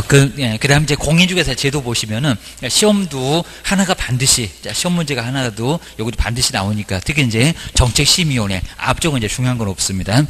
그 다음 이제 공인중개사 제도 보시면은 시험도 하나가 반드시, 시험 문제가 하나도 여기도 반드시 나오니까 특히 이제 정책심의위원회 앞쪽은 이제 중요한 건 없습니다.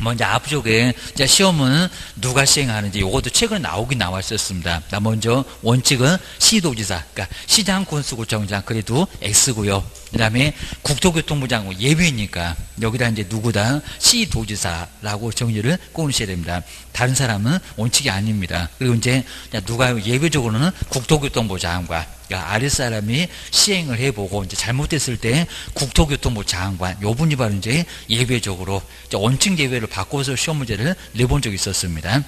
먼저 앞쪽에 시험은 누가 시행하는지 이것도 최근에 나오긴 나왔었습니다. 먼저 원칙은 시도지사, 그러니까 시장 군수구청장 그래도 X고요. 그 다음에 국토교통부 장관 예외니까 여기다 이제 누구다 시도지사라고 정리를 꼬으셔야 됩니다. 다른 사람은 원칙이 아닙니다. 그리고 이제 누가 예외적으로는 국토교통부 장관, 그러니까 아랫사람이 시행을 해보고 이제 잘못됐을 때 국토교통부 장관 요 분이 바로 이제 예외적으로 원칙 예외를 바꿔서 시험 문제를 내본 적이 있었습니다.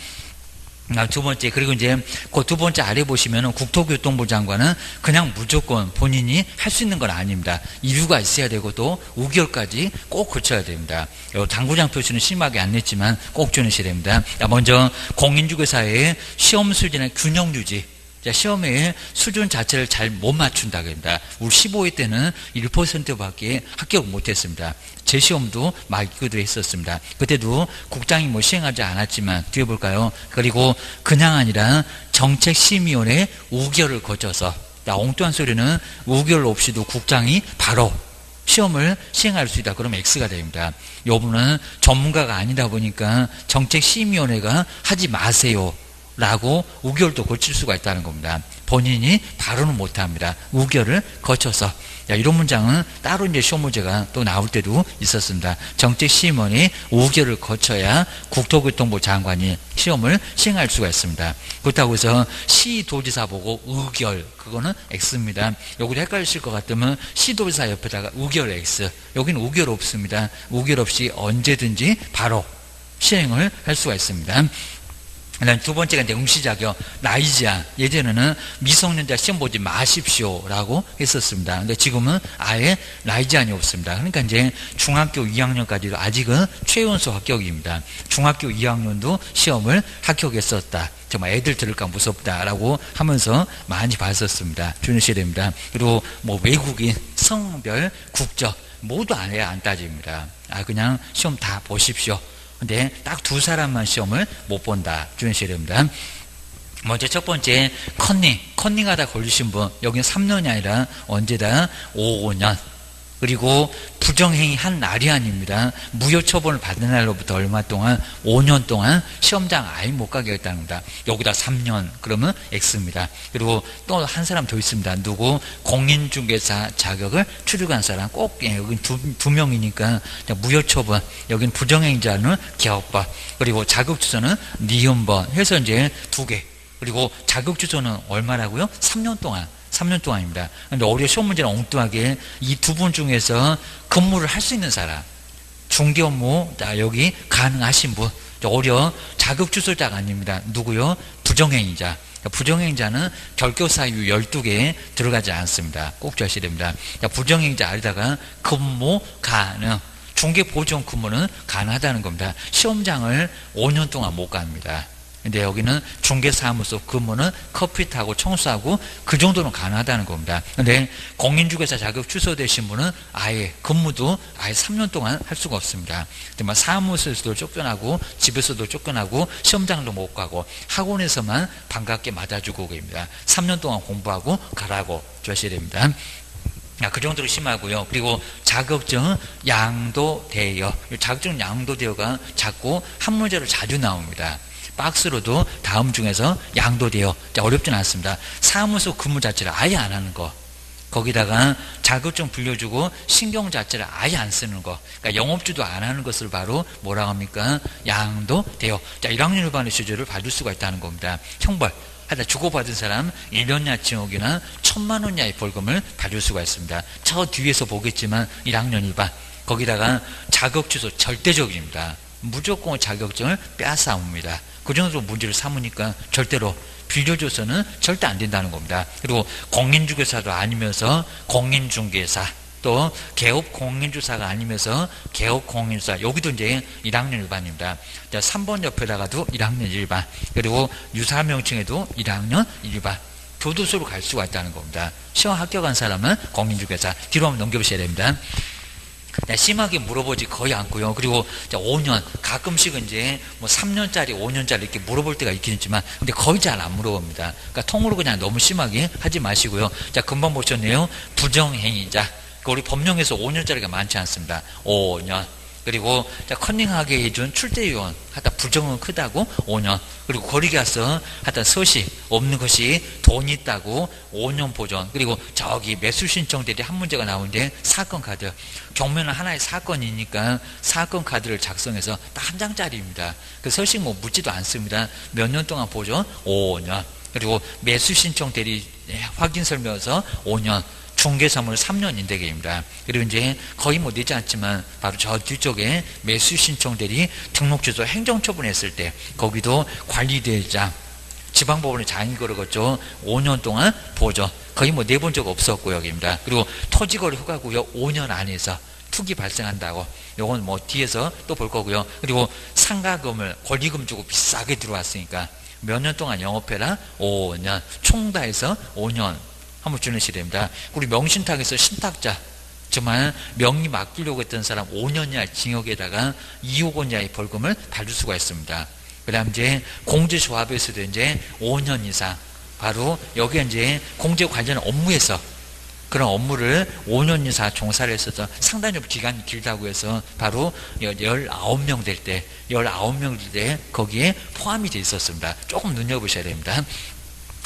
두 번째, 그리고 이제 그 두 번째 아래 보시면은 국토교통부 장관은 그냥 무조건 본인이 할 수 있는 건 아닙니다. 이유가 있어야 되고 또 5개월까지 꼭 거쳐야 됩니다. 당구장 표시는 심하게 안 냈지만 꼭 주셔야 됩니다. 먼저 공인중개사의 시험 수준의 균형 유지. 시험의 수준 자체를 잘 못 맞춘다고 합니다. 우리 15회 때는 1%밖에 합격을 못했습니다. 제 시험도 맞기도 했었습니다. 그때도 국장이 뭐 시행하지 않았지만 뒤에 볼까요? 그리고 그냥 아니라 정책심의위원회 5개월을 거쳐서 엉뚱한 소리는 5개월 없이도 국장이 바로 시험을 시행할 수 있다. 그러면 X가 됩니다. 이 부분은 전문가가 아니다 보니까 정책심의위원회가 하지 마세요 라고 5개월도 거칠 수가 있다는 겁니다. 본인이 바로는 못합니다. 5개월을 거쳐서. 이런 문장은 따로 이제 시험 문제가 또 나올 때도 있었습니다. 정책심의원이 5개월을 거쳐야 국토교통부 장관이 시험을 시행할 수가 있습니다. 그렇다고 해서 시도지사 보고 5개월 그거는 X입니다. 여기도 헷갈리실 것 같으면 시도지사 옆에다가 5개월 X, 여기는 5개월 없습니다. 5개월 없이 언제든지 바로 시행을 할 수가 있습니다. 두 번째가 이제 응시자격, 나이지안. 예전에는 미성년자 시험 보지 마십시오라고 했었습니다. 근데 지금은 아예 나이지안이 없습니다. 그러니까 이제 중학교 2학년까지도 아직은 최연소 합격입니다. 중학교 2학년도 시험을 합격했었다. 정말 애들 들을까 무섭다라고 하면서 많이 봤었습니다. 주의하셔야 됩니다. 그리고 뭐 외국인, 성별, 국적 모두 안 해야 안 따집니다. 그냥 시험 다 보십시오. 근데 딱 두 사람만 시험을 못 본다. 주의하셔야 됩니다. 먼저 첫 번째 컨닝하다 걸리신 분, 여기는 3년이 아니라 언제다 5년. 그리고 부정행위 한 날이 아닙니다. 무효 처분을 받는 날로부터 얼마 동안 5년 동안 시험장 아예 못 가게 했답니다. 여기다 3년 그러면 X입니다. 그리고 또 한 사람 더 있습니다. 누구? 공인중개사 자격을 취득한 사람 꼭 여기 두 명이니까 무효 처분, 여기는 부정행위자는 개업번, 그리고 자격 주소는 니은번 해서 이제 2개. 그리고 자격 주소는 얼마라고요? 3년 동안. 3년 동안입니다. 근데 오히려 시험 문제는 엉뚱하게 이 두 분 중에서 근무를 할 수 있는 사람, 중개 업무 여기 가능하신 분, 오히려 자격 주소자가 아닙니다. 누구요? 부정행위자. 부정행위자는 결격 사유 12개에 들어가지 않습니다. 꼭 주셔야 됩니다. 부정행위자 아래다가 근무 가능, 중개 보존 근무는 가능하다는 겁니다. 시험장을 5년 동안 못 갑니다. 근데 여기는 중개사무소 근무는 커피 타고 청소하고 그 정도는 가능하다는 겁니다. 근데 공인중개사 자격 취소되신 분은 아예 근무도 아예 3년 동안 할 수가 없습니다. 사무소에서도 쫓겨나고 집에서도 쫓겨나고 시험장도 못 가고 학원에서만 반갑게 맞아주고 계십니다. 3년 동안 공부하고 가라고 주셔야 됩니다. 그 정도로 심하고요. 그리고 자격증 양도대여, 자격증 양도대여가 자꾸 한 문제로 자주 나옵니다. 박스로도 다음 중에서 양도되어 어렵지는 않습니다. 사무소 근무 자체를 아예 안 하는 거, 거기다가 자격증 불려주고 신경 자체를 아예 안 쓰는 거, 그러니까 영업주도 안 하는 것을 바로 뭐라고 합니까? 양도되어. 1학년 일반의 시주를 받을 수가 있다는 겁니다. 형벌 하다 주고받은 사람 1년이나 징역이나 1,000만 원 이하의 벌금을 받을 수가 있습니다. 저 뒤에서 보겠지만 1학년 일반, 거기다가 자격 취소 절대적입니다. 무조건 자격증을 빼앗아옵니다. 그 정도로 문제를 삼으니까 절대로 빌려줘서는 절대 안 된다는 겁니다. 그리고 공인중개사도 아니면서 공인중개사, 또 개업 공인주사가 아니면서 개업 공인주사, 여기도 이제 1학년 일반입니다. 3번 옆에다가도 1학년 일반, 그리고 유사명칭에도 1학년 일반, 교도소로 갈 수가 있다는 겁니다. 시험 합격한 사람은 공인중개사. 뒤로 한번 넘겨보셔야 됩니다. 심하게 물어보지 거의 않고요. 그리고 5년, 가끔씩은 이제 뭐 3년짜리, 5년짜리 이렇게 물어볼 때가 있긴 있지만, 근데 거의 잘 안 물어봅니다. 그러니까 통으로 그냥 너무 심하게 하지 마시고요. 자, 금방 보셨네요. 부정행위자. 우리 법령에서 5년짜리가 많지 않습니다. 5년. 그리고 커닝하게 해준 출대요원 하다 부정은 크다고 5년. 그리고 거리 가서 하다 서식 없는 것이 돈 있다고 5년 보존. 그리고 저기 매수 신청들이 한 문제가 나오는데 사건 카드. 경매는 하나의 사건이니까 사건 카드를 작성해서 딱 한 장짜리입니다. 그 서식 뭐 묻지도 않습니다. 몇 년 동안 보존 5년. 그리고 매수 신청 대리 확인 설명서 5년. 중개사무는 3년 인대계입니다. 그리고 이제 거의 뭐 늦지 않지만 바로 저 뒤쪽에 매수 신청 대리 등록 취소 행정 처분했을 때 거기도 관리대장 지방법원에 장이 걸어갔죠. 5년 동안 보존. 거의 뭐 내본 적 없었고 여기입니다. 그리고 토지거래 허가구역 5년 안에서 투기 발생한다고. 요건 뭐 뒤에서 또 볼 거고요. 그리고 상가금을 권리금 주고 비싸게 들어왔으니까 몇 년 동안 영업해라 5년. 총 다 해서 5년. 한번 주내셔야 됩니다. 우리 명신탁에서 신탁자 정말 명의 맡기려고 했던 사람 5년 이하 징역에다가 2억 원 이하의 벌금을 받을 수가 있습니다. 그 다음 이제 공제조합에서도 이제 5년 이상 바로 여기에 이제 공제 관련 업무에서 그런 업무를 5년 이상 종사를 했어서 상당히 좀 기간이 길다고 해서 바로 19명 될 때 19명 될 때 거기에 포함이 되어 있었습니다. 조금 눈여보셔야 됩니다.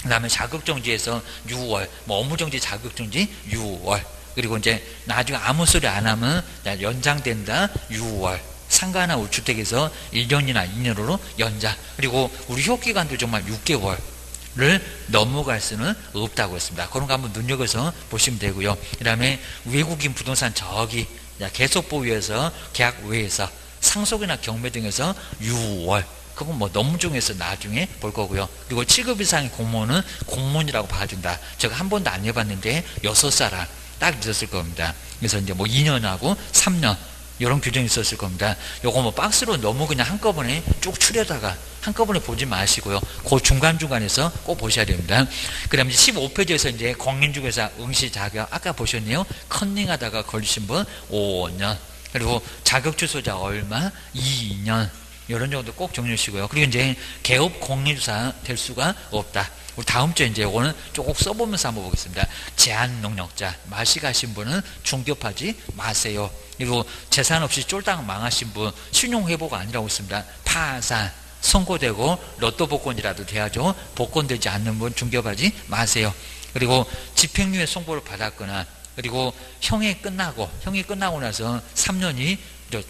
그 다음에 자격정지에서 6월, 뭐 업무정지 자격정지 6월, 그리고 이제 나중에 아무 소리 안 하면 연장된다 6월, 상가나 우주택에서 1년이나 2년으로 연장, 그리고 우리 효기간도 정말 6개월을 넘어갈 수는 없다고 했습니다. 그런 거 한번 눈여겨서 보시면 되고요. 그 다음에 외국인 부동산 저기 계속 보유해서 계약 외에서 상속이나 경매 등에서 6월, 그건 뭐 업무중에서 나중에 볼 거고요. 그리고 7급 이상의 공무원은 공무원이라고 봐준다. 제가 한 번도 안 해봤는데 6사람 딱 있었을 겁니다. 그래서 이제 뭐 2년하고 3년 이런 규정이 있었을 겁니다. 요거 뭐 박스로 너무 그냥 한꺼번에 쭉 추려다가 한꺼번에 보지 마시고요. 그 중간중간에서 꼭 보셔야 됩니다. 그 다음에 15페이지에서 이제 공인중개사 응시 자격 아까 보셨네요. 컨닝하다가 걸리신 분 5년. 그리고 자격 취소자 얼마 2년. 이런 정도 꼭 정리하시고요. 그리고 이제 개업 공인주사 될 수가 없다. 우리 다음 주에 이제 이거는 조금 써보면서 한번 보겠습니다. 제한 능력자 마시가신 분은 중개업하지 마세요. 그리고 재산 없이 쫄딱 망하신 분 신용 회복 아니라고 했습니다. 파산 선고되고 로또 복권이라도 돼야죠. 복권되지 않는 분 중개업하지 마세요. 그리고 집행유예 선고를 받았거나 그리고 형이 끝나고 나서 3년이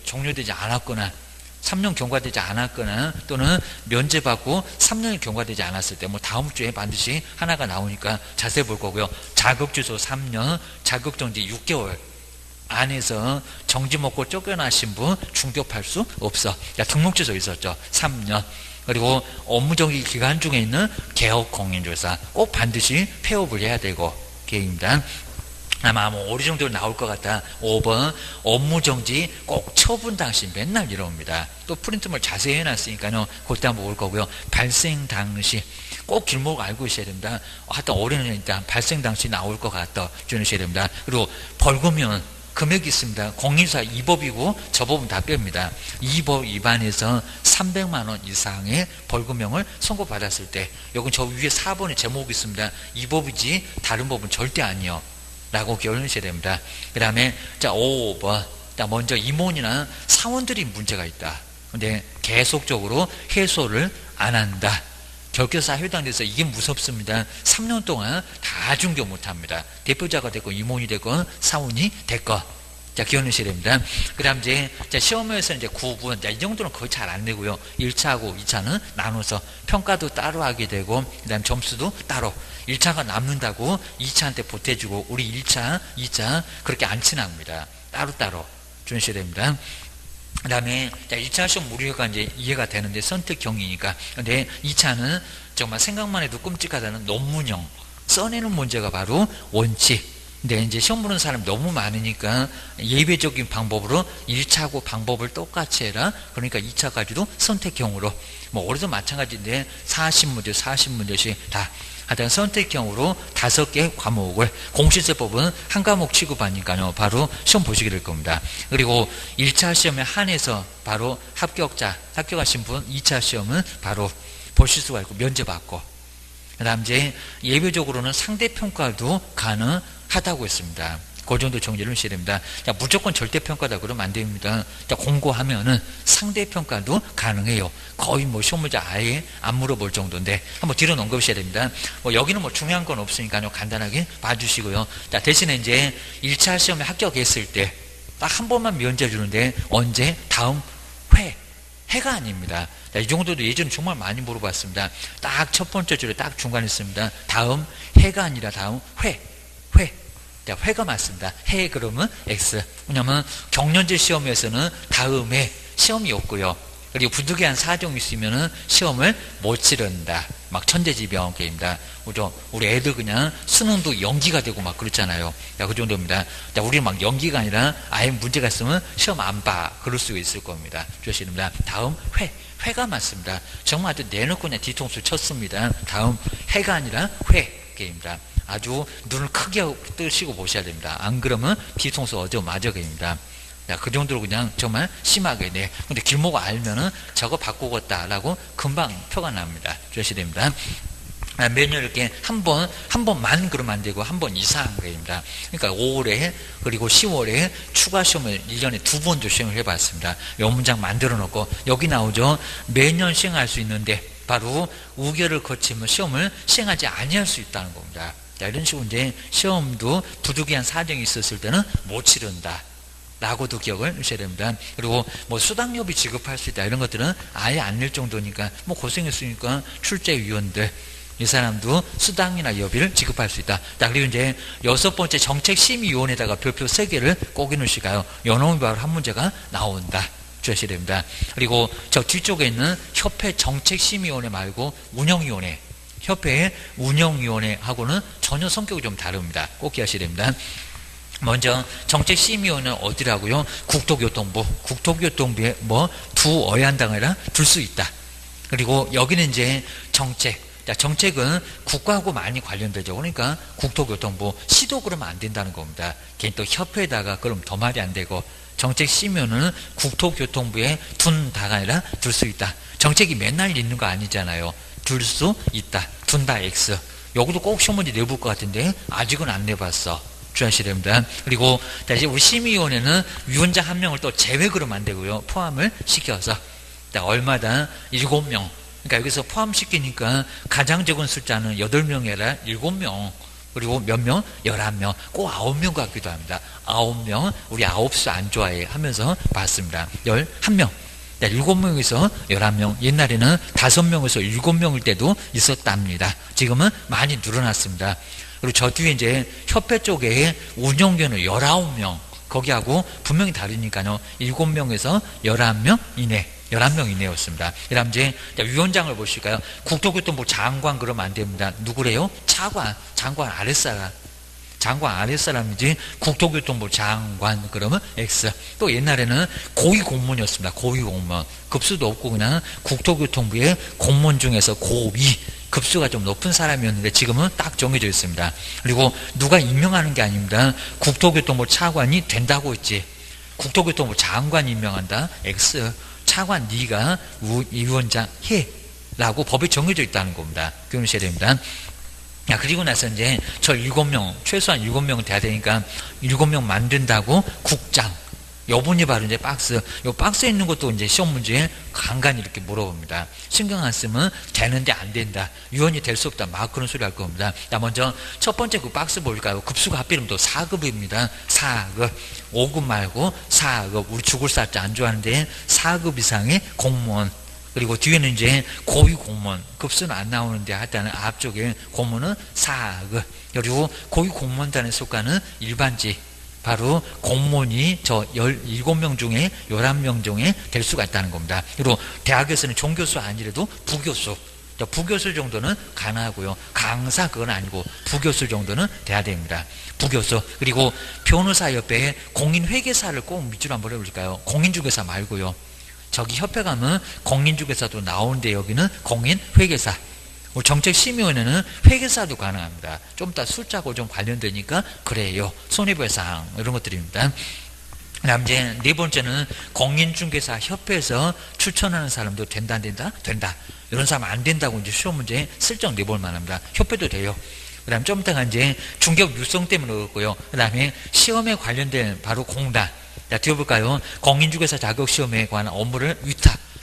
종료되지 않았거나 3년 경과되지 않았거나 또는 면제받고 3년이 경과되지 않았을 때 뭐 다음 주에 반드시 하나가 나오니까 자세히 볼 거고요. 자격취소 3년, 자격정지 6개월 안에서 정지 먹고 쫓겨나신 분 중개업할 수 없어. 등록취소 있었죠. 3년. 그리고 업무정지 기간 중에 있는 개업 공인중개사 꼭 반드시 폐업을 해야 되고 계획입니다. 아마 뭐 어느 정도 나올 것 같다. 5번 업무정지 꼭 처분 당시 맨날 이럽니다. 또 프린트물 자세히 해놨으니까요. 그때 한번 올 거고요. 발생 당시 꼭 길목 알고 있어야 됩니다. 하여튼 올해는 발생 당시 나올 것 같다. 주셔야 됩니다. 그리고 벌금은 금액이 있습니다. 공인사 2법이고 저 법은 다 뺍니다. 2법 위반해서 300만 원 이상의 벌금형을 선고받았을 때 여기 저 위에 4번에 제목이 있습니다. 2법이지 다른 법은 절대 아니요. 라고 기억하셔야 됩니다. 그 다음에 자 5번 먼저 임원이나 사원들이 문제가 있다. 근데 계속적으로 해소를 안 한다. 결격사 해당돼서 이게 무섭습니다. 3년 동안 다 중개 못합니다. 대표자가 됐건 임원이 됐건 사원이 됐건 자 기억하셔야 됩니다. 그 다음 이제 시험에서 이제 9분 이 정도는 거의 잘 안 내고요. 1차하고 2차는 나눠서 평가도 따로 하게 되고 그 다음 점수도 따로 1차가 남는다고 2차한테 보태주고 우리 1차, 2차 그렇게 안 친합니다. 따로따로 주셔야 됩니다. 그 다음에 1차 시험 무료가 이제 이해가 되는데 선택형이니까. 근데 2차는 정말 생각만 해도 끔찍하다는 논문형 써내는 문제가 바로 원칙 근데 이제 시험 보는 사람이 너무 많으니까 예외적인 방법으로 1차하고 방법을 똑같이 해라. 그러니까 2차까지도 선택형으로, 뭐 올해도 마찬가지인데 40문제씩 다 하여튼 선택형으로 5개 과목을 공시제법은 한 과목 취급하니까요. 바로 시험 보시게 될 겁니다. 그리고 1차 시험에 한해서 바로 합격하신 분 2차 시험은 바로 보실 수가 있고 면제받고, 그 다음 이제 예외적으로는 상대평가도 가능하다고 했습니다. 그 정도 정리를 하셔야 됩니다. 자, 무조건 절대평가다 그러면 안 됩니다. 자, 공고하면은 상대평가도 가능해요. 거의 뭐 시험 문제 아예 안 물어볼 정도인데 한번 뒤로 넘겨보셔야 됩니다. 뭐 여기는 뭐 중요한 건 없으니까요. 간단하게 봐주시고요. 자, 대신에 이제 1차 시험에 합격했을 때 딱 한 번만 면제 주는데 언제? 다음 해가 아닙니다. 자, 이 정도도 예전에 정말 많이 물어봤습니다. 딱 첫 번째 줄에 딱 중간에 있습니다. 다음 해가 아니라 다음 회. 자, 회가 맞습니다. 해 그러면 X. 왜냐면 경연제 시험에서는 다음에 시험이 없고요. 그리고 부득이한 사정이 있으면은 시험을 못 치른다. 막 천재지변계입니다. 그죠? 우리 애들 그냥 수능도 연기가 되고 막 그렇잖아요. 자, 그 정도입니다. 자, 우리 막 연기가 아니라 아예 문제가 있으면 시험 안 봐. 그럴 수 있을 겁니다. 주시됩니다. 다음 회가 맞습니다. 정말 아주 내놓고 그냥 뒤통수 쳤습니다. 다음 해가 아니라 회계입니다. 아주 눈을 크게 뜨시고 보셔야 됩니다. 안 그러면 뒤통수 어저 맞아게입니다. 자, 그 정도로 그냥 정말 심하게, 네. 근데 길목 알면은 저거 바꾸겠다라고 금방 표가 납니다. 주셔야 됩니다. 매년 이렇게 한 번만 그러면 안 되고 한 번 이상 그입니다. 그러니까 5월에 그리고 10월에 추가 시험을 1년에 2번도 시행을 해봤습니다. 이 문장 만들어 놓고 여기 나오죠. 매년 시행할 수 있는데 바로 우결을 거치면 시험을 시행하지 아니할 수 있다는 겁니다. 자, 이런 식으로 이제 시험도 부득이한 사정이 있었을 때는 못 치른다. 라고도 기억을 하셔야 됩니다. 그리고 뭐 수당료비 지급할 수 있다. 이런 것들은 아예 안 낼 정도니까 뭐 고생했으니까 출제위원들 이 사람도 수당이나 여비를 지급할 수 있다. 자, 그리고 이제 6번째 정책심의위원회에다가 별표 3개를 꼭 해놓으시가요. 요놈이 바로 한 문제가 나온다. 주셔야 됩니다. 그리고 저 뒤쪽에 있는 협회 정책심의위원회 말고 운영위원회. 협회의 운영위원회하고는 전혀 성격이 좀 다릅니다. 꼭 기하셔야 됩니다. 먼저 정책심의위원회는 어디라고요? 국토교통부. 국토교통부에 뭐 두어야 한다가 아니라 둘 수 있다. 그리고 여기는 이제 정책. 자, 정책은 국가하고 많이 관련되죠. 그러니까 국토교통부. 시도 그러면 안 된다는 겁니다. 걔 또 협회에다가 그럼 더 말이 안 되고, 정책심의위원회는 국토교통부에 둔다가 아니라 둘 수 있다. 정책이 맨날 있는 거 아니잖아요. 둘 수 있다. 둔다 X. 여기도 꼭 시험 문제 내볼 것 같은데 아직은 안 내봤어. 주의하셔야 됩니다. 그리고 다시 우리 심의위원회는 위원장 1명을 또 제외 그러면 안 되고요. 포함을 시켜서 얼마다 7명. 그러니까 여기서 포함시키니까 가장 적은 숫자는 8명이 아니라 7명. 그리고 몇 명? 11명. 꼭 9명 같기도 합니다. 9명. 우리 9수 안 좋아해 하면서 봤습니다. 11명. 7명에서 11명. 옛날에는 5명에서 7명일 때도 있었답니다. 지금은 많이 늘어났습니다. 그리고 저 뒤에 이제 협회 쪽에 운영위원회 19명. 거기하고 분명히 다르니까요. 7명에서 11명 이내. 11명 이내였습니다. 그 다음 이제 위원장을 보실까요? 국토교통부 장관 그러면 안 됩니다. 누구래요? 장관 아랫사람. 장관 아랫사람이지 국토교통부 장관 그러면 X. 또 옛날에는 고위공무원이었습니다. 고위공무원. 급수도 없고 그냥 국토교통부의 공무원 중에서 고위. 급수가 좀 높은 사람이었는데 지금은 딱 정해져 있습니다. 그리고 누가 임명하는 게 아닙니다. 국토교통부 차관이 된다고 했지. 국토교통부 장관 임명한다. X. 차관 네가 위원장 해. 라고 법에 정해져 있다는 겁니다. 기억하셔야 됩니다. 야, 그리고 나서 이제 저 7명, 최소한 7명은 돼야 되니까 7명 만든다고 국장. 요분이 바로 이제 박스. 요 박스에 있는 것도 이제 시험 문제에 간간히 이렇게 물어봅니다. 신경 안 쓰면 되는데 안 된다. 위원이 될 수 없다. 막 그런 소리 할 겁니다. 자, 먼저 첫 번째 그 박스 볼까요? 급수가 하필이면 또 4급입니다. 4급. 5급 말고 4급. 우리 죽을 살자 안 좋아하는데 4급 이상의 공무원. 그리고 뒤에는 이제 고위 공무원. 급수는 안 나오는데 하여튼 앞쪽에 공무원은 4급. 그리고 고위 공무원단에 속하는 일반직. 바로 공무원이 저 17명 중에 11명 중에 될 수가 있다는 겁니다. 그리고 대학에서는 종교수 아니래도 부교수. 부교수 정도는 가능하고요. 강사 그건 아니고 부교수 정도는 돼야 됩니다. 부교수. 그리고 변호사 옆에 공인회계사를 꼭 밑줄 한번 해볼까요? 공인중개사 말고요. 저기 협회 가면 공인중개사도 나오는데 여기는 공인회계사. 우리 정책심의원회는 회계사도 가능합니다. 좀 이따 숫자하고 좀 관련되니까 그래요. 손해배상 이런 것들입니다. 그다음 이제 네 번째는 공인중개사 협회에서 추천하는 사람도 된다 안 된다? 된다. 이런 사람 안 된다고 이제 시험 문제 슬쩍 내볼 만합니다. 협회도 돼요. 그 다음 좀 이따가 이제 중개업 유성 때문에 그렇고요. 그 다음에 시험에 관련된 바로 공단. 자, 뒤에 볼까요? 공인중개사 자격시험에 관한 업무를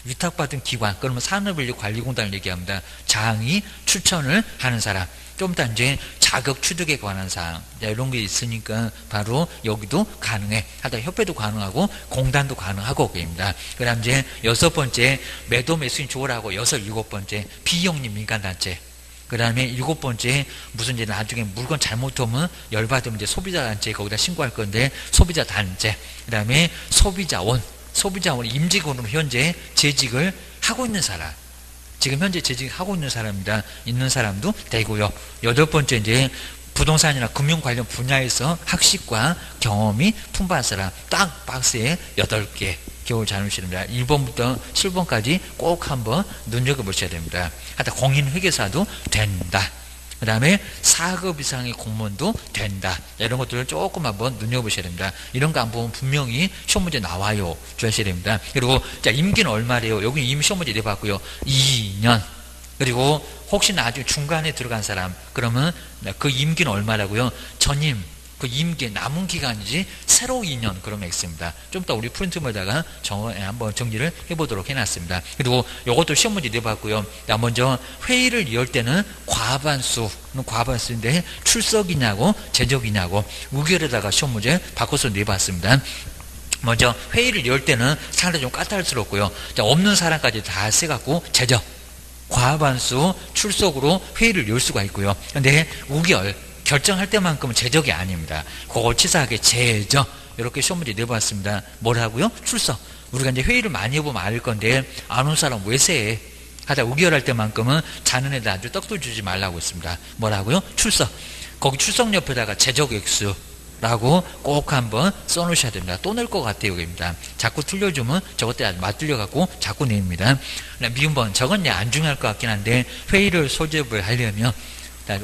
위탁받은 기관, 그러면 산업인력관리공단을 얘기합니다. 장이 추천을 하는 사람. 좀 이따 이제 자격 취득에 관한 사항. 자, 이런 게 있으니까 바로 여기도 가능해. 하여튼 협회도 가능하고 공단도 가능하고 그입니다. 그 다음 이제 여섯 번째 매도 매수인 조례하고 일곱 번째 비영리 민간단체. 그 다음에 일곱 번째 무슨 이제 나중에 물건 잘못하면 열받으면 이제 소비자단체 거기다 신고할 건데 소비자단체. 그 다음에 소비자원 임직원으로 현재 재직을 하고 있는 사람. 지금 현재 재직하고 있는 사람입니다. 있는 사람도 되고요. 여덟 번째 이제 부동산이나 금융 관련 분야에서 학식과 경험이 풍부한 사람. 딱 박스에 8개. 겨울 잘 놓으시면 됩니다. 1번부터 7번까지 꼭 한번 눈여겨보셔야 됩니다. 하여튼 공인회계사도 된다. 그 다음에 4급 이상의 공무원도 된다. 이런 것들을 조금 한번 눈여보셔야 됩니다. 이런 거 안 보면 분명히 시험 문제 나와요. 주셔야 됩니다. 그리고 자, 임기는 얼마래요? 여기 이미 시험 문제 내봤고요. 2년. 그리고 혹시 나중에 중간에 들어간 사람 그러면 그 임기는 얼마라고요? 전임 그 임기 남은 기간이지 새로 2년 그러면 X입니다. 좀 이따 우리 프린트물에다가 한번 정리를 해보도록 해놨습니다. 그리고 이것도 시험 문제 내봤고요. 먼저 회의를 열 때는 과반수인데 출석이냐고 제적이냐고 의결에다가 시험 문제 바꿔서 내봤습니다. 먼저 회의를 열 때는 상당히 좀 까탈스럽고요. 자, 없는 사람까지 다 세갖고 제적 과반수 출석으로 회의를 열 수가 있고요. 근데 의결 결정할 때만큼은 제적이 아닙니다. 그걸 치사하게 제적 이렇게 시험 문제 내봤습니다. 뭐라고요? 출석. 우리가 이제 회의를 많이 해보면 알 건데 안 온 사람 왜 세해? 하다 의결할 때만큼은 자는 애들 아주 떡도 주지 말라고 했습니다. 뭐라고요? 출석. 거기 출석 옆에다가 제적 액수라고 꼭 한번 써놓으셔야 됩니다. 또 낼 것 같아요. 여기입니다. 자꾸 틀려주면 저것 때 맞들려갖고 자꾸 냅니다. 미운 번 저건 안 중요할 것 같긴 한데 회의를 소집을 하려면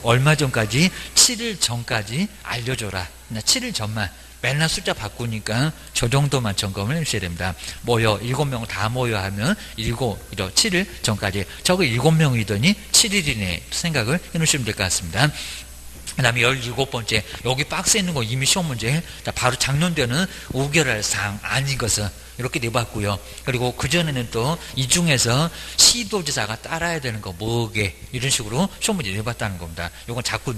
얼마 전까지 7일 전까지 알려줘라. 7일 전만 맨날 숫자 바꾸니까 저 정도만 점검을 해주셔야 됩니다. 모여 7명 다 모여 하면 7일 전까지 저거 7명이더니 7일이네 생각을 해놓으시면 될 것 같습니다. 그 다음에 17번째 여기 박스에 있는 거 이미 시험 문제 바로 작년도에는 우결할 사항 아닌 것은 이렇게 내봤고요. 그리고 그전에는 또 이 중에서 시도지사가 따라야 되는 거 뭐게 이런 식으로 시험 문제 내봤다는 겁니다. 이건 자꾸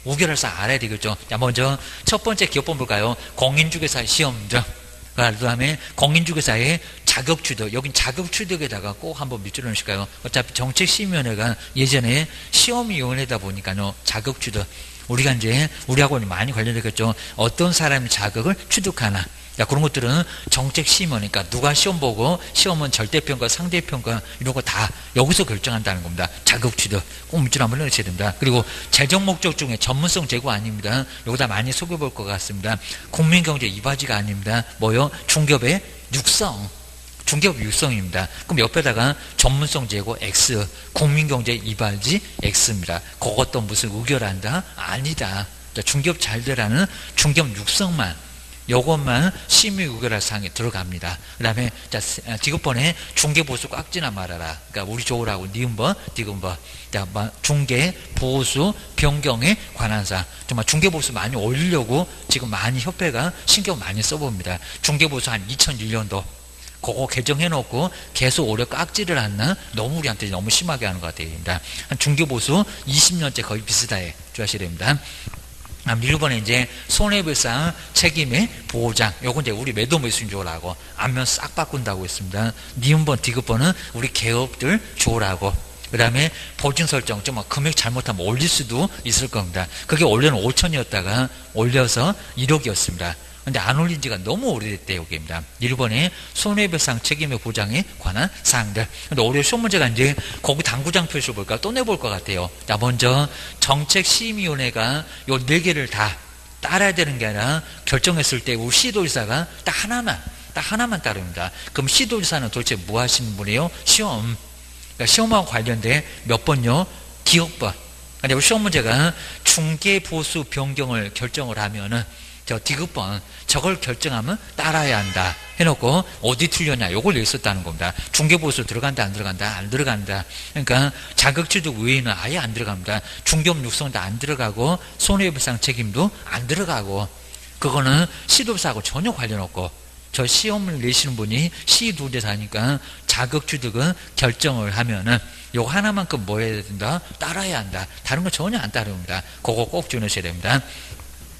우결할 사항 알아야 되겠죠. 자, 먼저 첫 번째 기업번 볼까요? 공인중개사 시험장. 그 다음에 공인중개사의 자격취득. 여긴 자격취득에다가 꼭 한번 밑줄을 놓으실까요? 어차피 정책심의위원회가 예전에 시험위원회다 보니까요. 자격취득. 우리가 이제 우리하고 많이 관련되겠죠. 어떤 사람이 자격을 취득하나. 자, 그런 것들은 정책심의원이니까 누가 시험 보고 시험은 절대평가, 상대평가 이런 거 다 여기서 결정한다는 겁니다. 자격취득 꼭 밑줄 한번 넣으셔야 됩니다. 그리고 재정 목적 중에 전문성 제고 아닙니다. 여기다 많이 속여볼 것 같습니다. 국민경제 이바지가 아닙니다. 뭐요? 중개업의 육성. 중개업 육성입니다. 그럼 옆에다가 전문성 제고 X, 국민경제 이바지 X입니다. 그것도 무슨 의결한다? 아니다. 중개업 잘 되라는 중개업 육성만 요것만 심의 의결할 사항에 들어갑니다. 그 다음에 자 디귿번에 중개보수 꽉지나 말아라. 그러니까 우리 조우라고 니은번 디귿번. 자 중개보수 변경에 관한 사항. 정말 중개보수 많이 올리려고 지금 많이 협회가 신경 많이 써봅니다. 중개보수 한 2001년도 그거 개정해놓고 계속 오래 깍지를 않나 너무 우리한테 너무 심하게 하는 것 같아요. 한 중개보수 20년째 거의 비슷하게 주하셔야 됩니다. 1번에 이제 손해배상 책임의 보장. 요건 이제 우리 매도 매수인 조라고 앞면 싹 바꾼다고 했습니다. 니은번 디귿번은 우리 개업들 조라고. 그 다음에 보증 설정. 좀 금액 잘못하면 올릴 수도 있을 겁니다. 그게 원래는 5천이었다가 올려서 1억이었습니다. 근데 안 올린 지가 너무 오래됐대요. 여기입니다. 일본의 손해배상 책임의 보장에 관한 사항들. 근데 올해 시험 문제가 이제 거기 당구장 표시를 볼까 또 내볼 것 같아요. 자, 먼저 정책심의위원회가 요 4개를 다 따라야 되는 게 아니라 결정했을 때 우리 시도지사가 딱 하나만 따릅니다. 그럼 시도지사는 도대체 뭐 하시는 분이에요? 시험. 그러니까 시험하고 관련된 몇 번요? 디귿번. 근데 우리 시험 문제가 중개 보수 변경을 결정을 하면은 저 디귿번 저걸 결정하면 따라야 한다 해놓고 어디 틀렸냐 요걸 냈었다는 겁니다. 중개보수 들어간다 안 들어간다 안 들어간다. 그러니까 자격취득 외에는 아예 안 들어갑니다. 중개업 육성도 안 들어가고 손해배상 책임도 안 들어가고 그거는 시도사하고 전혀 관련 없고 저 시험을 내시는 분이 시도지사니까 자격취득은 결정을 하면은 요거 하나만큼 뭐 해야 된다? 따라야 한다. 다른 거 전혀 안 따릅니다. 그거 꼭 주셔야 됩니다.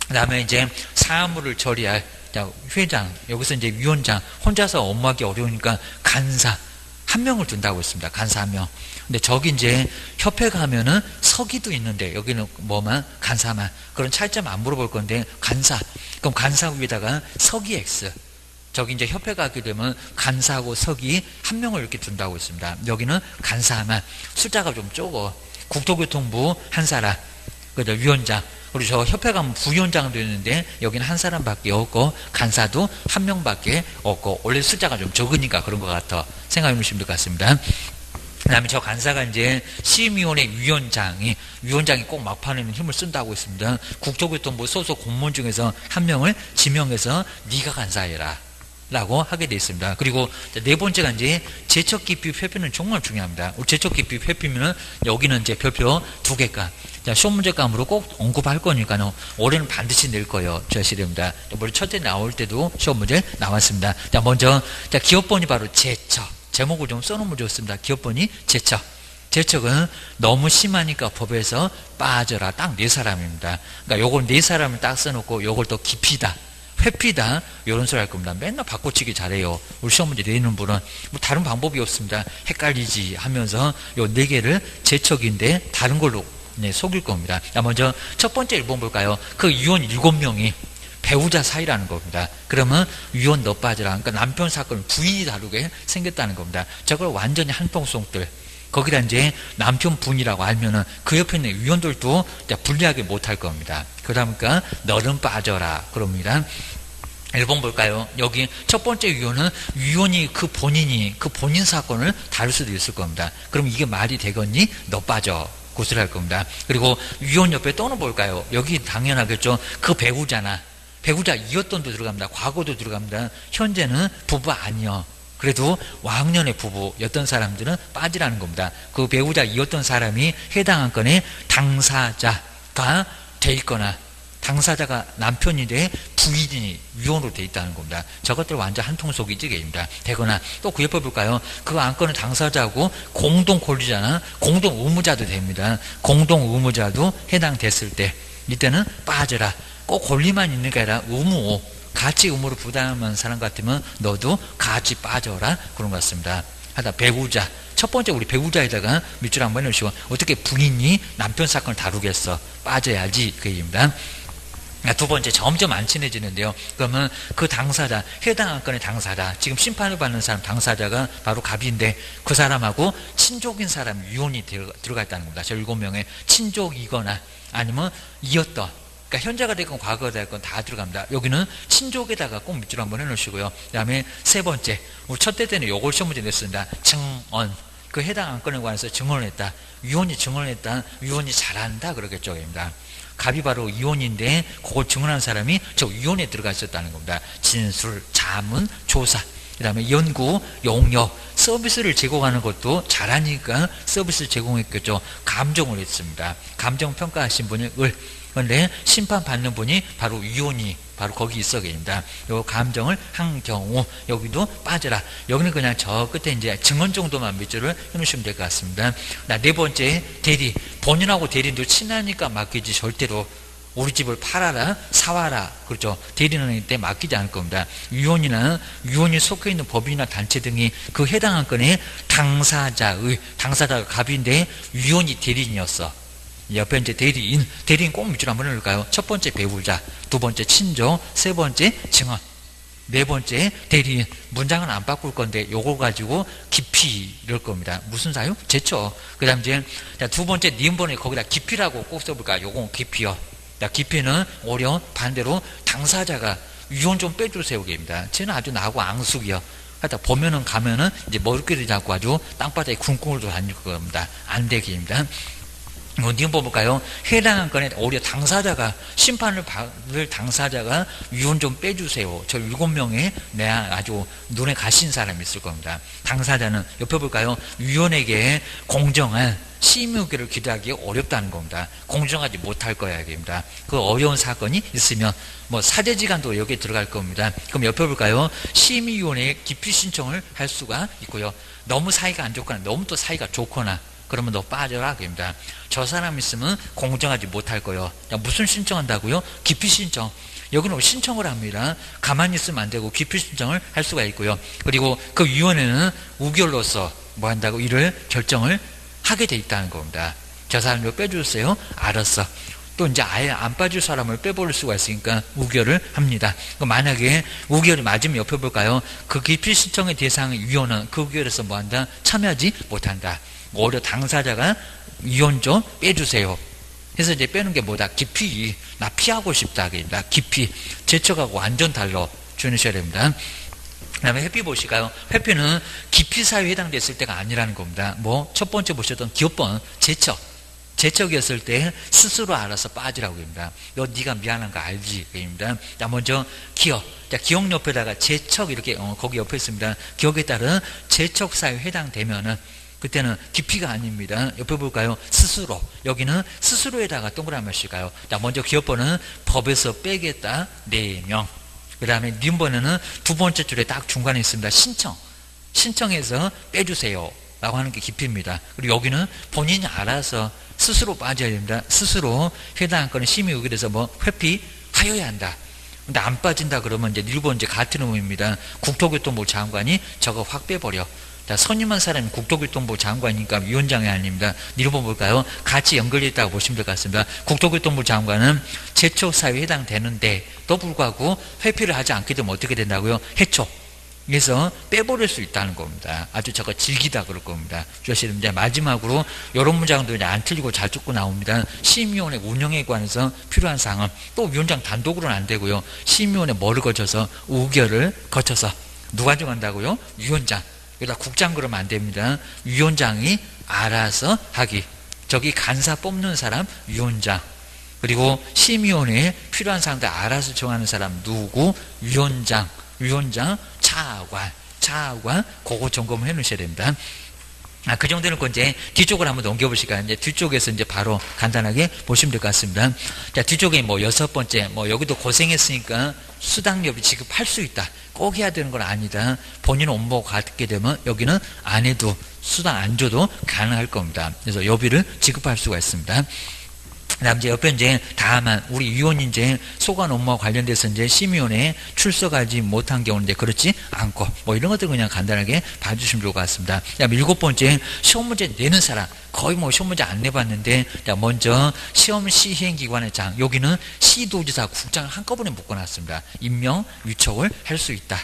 그 다음에 이제 사무를 처리할 회장, 여기서 이제 위원장, 혼자서 업무하기 어려우니까 간사 한 명을 둔다고 했습니다. 간사 한 명. 근데 저기 이제 협회가 하면은 서기도 있는데 여기는 뭐만 간사만. 그런 차이점 안 물어볼 건데 간사. 그럼 간사 위에다가 서기 X. 저기 이제 협회가 하게 되면 간사하고 서기 한 명을 이렇게 둔다고 했습니다. 여기는 간사만. 숫자가 좀 적어. 국토교통부 한 사람. 그죠? 위원장. 그리고 저 협회 가면 부위원장도 있는데 여기는 한 사람밖에 없고 간사도 한 명밖에 없고 원래 숫자가 좀 적으니까 그런 것 같아 생각해 보시면 될 것 같습니다. 그 다음에 저 간사가 이제 심의위원회 위원장이 꼭 막판에는 힘을 쓴다고 했습니다. 국토교통부 소속 공무원 중에서 한 명을 지명해서 네가 간사해라 라고 하게 되어 있습니다. 그리고 네 번째가 이제 제척기피 표표는 정말 중요합니다. 제척기피 표표면은 여기는 이제 표표 2개가 시험 문제감으로 꼭 언급할 거니까요. 올해는 반드시 낼 거예요. 저시됩니다. 이번에 첫째 나올 때도 시험 문제 나왔습니다. 자, 먼저 기업번이 바로 제척. 제목을 좀 써놓으면 좋습니다. 기업번이 제척. 제척은 너무 심하니까 법에서 빠져라. 딱 4사람입니다. 그러니까 요걸 4사람을 딱 써놓고 요걸 또 깊이다. 회피다 이런 소리 할 겁니다. 맨날 바꿔치기 잘해요. 우리 시험 문제 내는 분은 뭐 다른 방법이 없습니다. 헷갈리지 하면서 요 4개를 제척인데 다른 걸로 속일 겁니다. 자, 먼저 첫 번째 1번 볼까요? 그 위원 7명이 배우자 사이라는 겁니다. 그러면 위원 너 빠져라. 그러니까 남편 사건을 부인이 다루게 생겼다는 겁니다. 저걸 완전히 한통속들. 거기다 이제 남편분이라고 알면은 그 옆에 있는 위원들도 불리하게 못할 겁니다. 그러니까 너는 빠져라. 그럽니다. 1번 볼까요? 여기 첫 번째 위원이 그 본인 사건을 다룰 수도 있을 겁니다. 그럼 이게 말이 되겠니? 너 빠져. 고소를 할 겁니다. 그리고 위원 옆에 또는 볼까요? 여기 당연하겠죠. 그 배우자 이었던도 들어갑니다. 과거도 들어갑니다. 현재는 부부 아니요. 그래도 왕년의 부부였던 사람들은 빠지라는 겁니다. 그 배우자 이었던 사람이 해당 건의 당사자가 돼 있거나 당사자가 남편인데 부인이 위원으로 돼 있다는 겁니다. 저것들 완전 한통속이지 게입니다. 되거나 또 그 옆에 볼까요? 그 안건은 당사자하고 공동 권리자나 공동 의무자도 됩니다. 공동 의무자도 해당됐을 때 이때는 빠져라. 꼭 권리만 있는 게 아니라 의무 같이 의무를 부담하는 사람 같으면 너도 같이 빠져라 그런 것 같습니다. 하다 배우자 첫 번째 우리 배우자에다가 밑줄 한번 해놓으시고 어떻게 부인이 남편 사건을 다루겠어 빠져야지 그 얘기입니다. 두 번째 점점 안 친해지는데요. 그러면 그 당사자 해당 건의 당사자 지금 심판을 받는 사람 당사자가 바로 갑인데 그 사람하고 친족인 사람 위원이 들어가 있다는 겁니다. 저 7명의 친족이거나 아니면 이었던 그러니까 현재가 됐건 과거가 됐건 다 들어갑니다. 여기는 친족에다가 꼭 밑줄 한번 해놓으시고요. 그 다음에 세 번째 우리 첫 대 때는 요걸 시험 문제 냈습니다. 증언 그 해당 안건에 관해서 증언을 했다. 위원이 증언을 했다. 위원이 잘한다 그러겠죠. 입니다. 갑이 바로 위원인데 그걸 증언한 사람이 저 위원에 들어가 있었다는 겁니다. 진술, 자문, 조사 그 다음에 연구, 용역 서비스를 제공하는 것도 잘하니까 서비스를 제공했겠죠. 감정을 했습니다. 감정 평가하신 분이 그런데 심판받는 분이 바로 위원이 바로 거기 있어 계십니다. 요 감정을 한 경우 여기도 빠져라. 여기는 그냥 저 끝에 이제 증언 정도만 밑줄을 해놓으시면 될 것 같습니다. 네 번째 대리 본인하고 대리도 친하니까 맡기지 절대로 우리 집을 팔아라 사와라 그렇죠. 대리는 때 맡기지 않을 겁니다. 위원이 속해 있는 법인이나 단체 등이 그 해당 건의 당사자가 갑인데 위원이 대리인이었어. 옆에 이제 대리인 꼭 밑줄 한번 해볼까요? 첫 번째 배우자, 두 번째 친족, 세 번째 증언, 네 번째 대리인. 문장은 안 바꿀 건데 요거 가지고 깊이 이럴 겁니다. 무슨 사유? 제쳐. 그 다음 이제 두 번째 니은번에 거기다 깊이라고 꼭 써볼까요? 요건 깊이요. 깊이는 오히려 반대로 당사자가 유언 좀 빼주세요 입니다. 쟤는 아주 나하고 앙숙이요. 하여튼 보면은 가면은 이제 머리끼리 잡고 아주 땅바닥에 쿵쿵을 다닐 겁니다. 안 되기입니다. 니은 볼까요? 해당한 건에 오히려 당사자가 심판을 받을 당사자가 유언 좀 빼주세요. 저 7명의 내 아주 눈에 가신 사람이 있을 겁니다. 당사자는 옆에 볼까요? 유언에게 공정한 심의의결을 기대하기 어렵다는 겁니다. 공정하지 못할 거야 입니다. 그 어려운 사건이 있으면 뭐 사제지간도 여기에 들어갈 겁니다. 그럼 옆에 볼까요? 심의위원회에 기피 신청을 할 수가 있고요. 너무 사이가 안 좋거나 너무 또 사이가 좋거나 그러면 너 빠져라 그럽니다. 저 사람 있으면 공정하지 못할 거요. 무슨 신청한다고요? 기피 신청. 여기는 신청을 합니다. 가만히 있으면 안 되고 기피 신청을 할 수가 있고요. 그리고 그 위원회는 우결로서 뭐 한다고 이를 결정을 하게 돼 있다는 겁니다. 저 사람을 빼주세요. 알았어. 또 이제 아예 안 빠질 사람을 빼버릴 수가 있으니까 우결을 합니다. 만약에 우결이 맞으면 옆에 볼까요? 그 기피 신청의 대상의 위원은 그 우결에서 뭐 한다? 참여하지 못한다. 오히려 당사자가 위원 좀 빼주세요. 그래서 이제 빼는 게 뭐다? 기피. 나 피하고 싶다. 나 기피. 제쳐가고 완전 달러 주셔야 됩니다. 그 다음에 회피 보실까요? 회피는 기피 사유에 해당됐을 때가 아니라는 겁니다. 뭐, 첫 번째 보셨던 기업번, 제척이었을 때 스스로 알아서 빠지라고 합니다. 너 네가 미안한 거 알지? 입니다. 자, 먼저 기억. 자, 기억 옆에다가 제척 이렇게 거기 옆에 있습니다. 기억에 따른 제척 사유에 해당되면은 그때는 기피가 아닙니다. 옆에 볼까요? 스스로. 여기는 스스로에다가 동그라미 하실까요? 자, 먼저 기업번은 법에서 빼겠다. 4명. 그 다음에 니은번에는 두 번째 줄에 딱 중간에 있습니다. 신청해서 빼주세요. 라고 하는 게 기피입니다. 그리고 여기는 본인이 알아서 스스로 빠져야 됩니다. 스스로 해당 건의 심의의결에서 뭐 회피하여야 한다. 근데 안 빠진다 그러면 이제 1번 같은 의미입니다. 국토교통부 장관이 저거 확 빼버려. 자, 선임한 사람이 국토교통부 장관이니까 위원장이 아닙니다. 1번 볼까요? 같이 연결되어 있다고 보시면 될 것 같습니다. 국토교통부 장관은 제척 사유에 해당되는데 또 불구하고 회피를 하지 않게 되면 어떻게 된다고요? 해촉. 그래서 빼버릴 수 있다는 겁니다. 아주 저거 즐기다 그럴 겁니다. 주시면 이제 마지막으로 이런 문장도 이제 안 틀리고 잘 듣고 나옵니다. 심의위원회 운영에 관해서 필요한 사항은 또 위원장 단독으로는 안 되고요. 심의위원회 뭐를 거쳐서 우결을 거쳐서 누가 정한다고요? 위원장. 여기다 국장 그러면 안 됩니다. 위원장이 알아서 하기. 저기 간사 뽑는 사람 위원장. 그리고 심의위원회에 필요한 사람들 알아서 정하는 사람 누구? 위원장 차관 그거 점검을 해 놓으셔야 됩니다. 그 정도는 이제 뒤쪽으로 한번 넘겨보실까요? 이제 뒤쪽에서 이제 바로 간단하게 보시면 될 것 같습니다. 자, 뒤쪽에 뭐 6번째, 뭐 여기도 고생했으니까 수당료비 지급할 수 있다. 꼭 해야 되는 건 아니다. 본인 업무가 갖게 되면 여기는 안 해도 수당 안 줘도 가능할 겁니다. 그래서 여비를 지급할 수가 있습니다. 그 다음 이제 옆에 이제 다만 우리 위원이 이제 소관 업무와 관련돼서 이제 심의위원회에 출석하지 못한 경우인데 그렇지 않고 뭐 이런 것들 그냥 간단하게 봐주시면 좋을 것 같습니다. 그 다음에 7번째 시험 문제 내는 사람 거의 뭐 시험 문제 안 내봤는데 자, 먼저 시험 시행기관의 장 여기는 시도지사 국장을 한꺼번에 묶어놨습니다. 임명 위촉을 할 수 있다.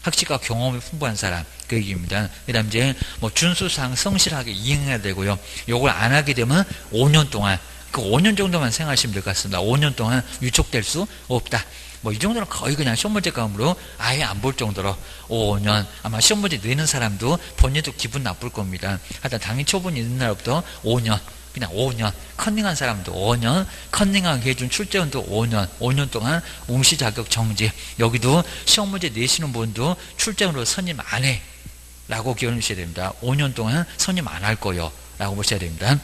학식과 경험이 풍부한 사람 그 얘기입니다. 그 다음 이제 뭐 준수사항 성실하게 이행해야 되고요. 요걸 안 하게 되면 5년 동안 그 5년 정도만 생각하시면 될 것 같습니다. 5년 동안 위촉될 수 없다. 뭐 이 정도는 거의 그냥 시험 문제 감으로 아예 안 볼 정도로 5년 아마 시험 문제 내는 사람도 본인도 기분 나쁠 겁니다. 하여튼 당일 초분이 있는 날부터 5년 그냥 5년 컨닝한 사람도 5년 컨닝하게 해준 출제원도 5년 동안 웅시 자격 정지. 여기도 시험 문제 내시는 분도 출제원으로 선임 안 해 라고 기억해 주셔야 됩니다. 5년 동안 선임 안 할 거요 라고 보셔야 됩니다.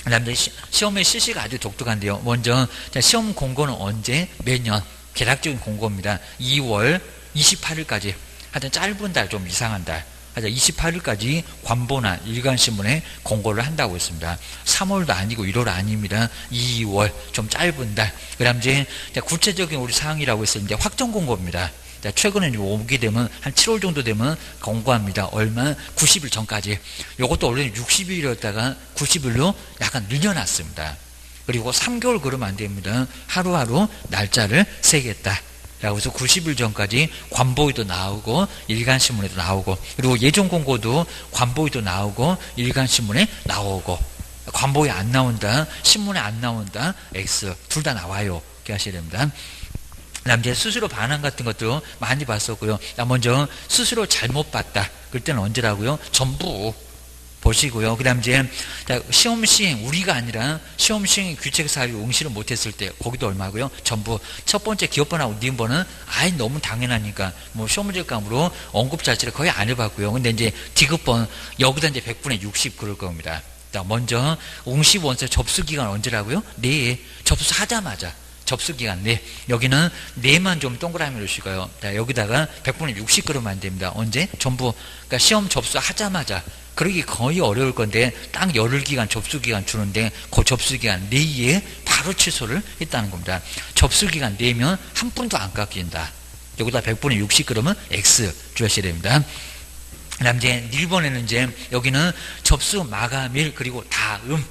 그 다음에 시험의 실시가 아주 독특한데요. 먼저 시험 공고는 언제? 매년 개략적인 공고입니다. 2월 28일까지 하여튼 짧은 달 좀 이상한 달 하여튼 28일까지 관보나 일간신문에 공고를 한다고 했습니다. 3월도 아니고 1월 아닙니다. 2월 좀 짧은 달. 그 다음 이제 구체적인 우리 사항이라고 했을 때 확정 공고입니다. 자, 최근에 오게 되면 한 7월 정도 되면 권고합니다. 얼마? 90일 전까지. 이것도 원래는 60일이었다가 90일로 약간 늘려놨습니다. 그리고 3개월 그러면 안 됩니다. 하루하루 날짜를 세겠다. 라고 해서 90일 전까지 관보위도 나오고 일간신문에도 나오고, 그리고 예전 공고도 관보위도 나오고 일간신문에 나오고, 관보위 안 나온다, 신문에 안 나온다, X 둘 다 나와요. 이렇게 하셔야 됩니다. 그다음 이제 수수료 반환 같은 것도 많이 봤었고요. 먼저 수수료 잘못 봤다. 그때는 언제라고요? 전부 보시고요. 그 다음 이제 시험 시행, 우리가 아니라 시험 시행 규칙 사유 응시를 못했을 때 거기도 얼마고요? 전부. 첫 번째 기업번하고 니은번은 아예 너무 당연하니까 뭐 시험 문제감으로 언급 자체를 거의 안 해봤고요. 근데 이제 디귿번 여기다 이제 100분의 60 그럴 겁니다. 먼저 응시 원서 접수 기간 언제라고요? 네, 접수하자마자. 접수기간 네. 여기는 네만 좀 동그라미 놓으시고요. 여기다가 100분의 60 그러면 안 됩니다. 언제? 전부. 그러니까 시험 접수하자마자. 그러기 거의 어려울 건데 딱 열흘기간 접수기간 주는데 그 접수기간 내에 바로 취소를 했다는 겁니다. 접수기간 내면 한 푼도 안 깎인다. 여기다 100분의 60 그러면 X 주셔야 됩니다. 그다음 이제 1번에는 이제 여기는 접수 마감일 그리고 다음,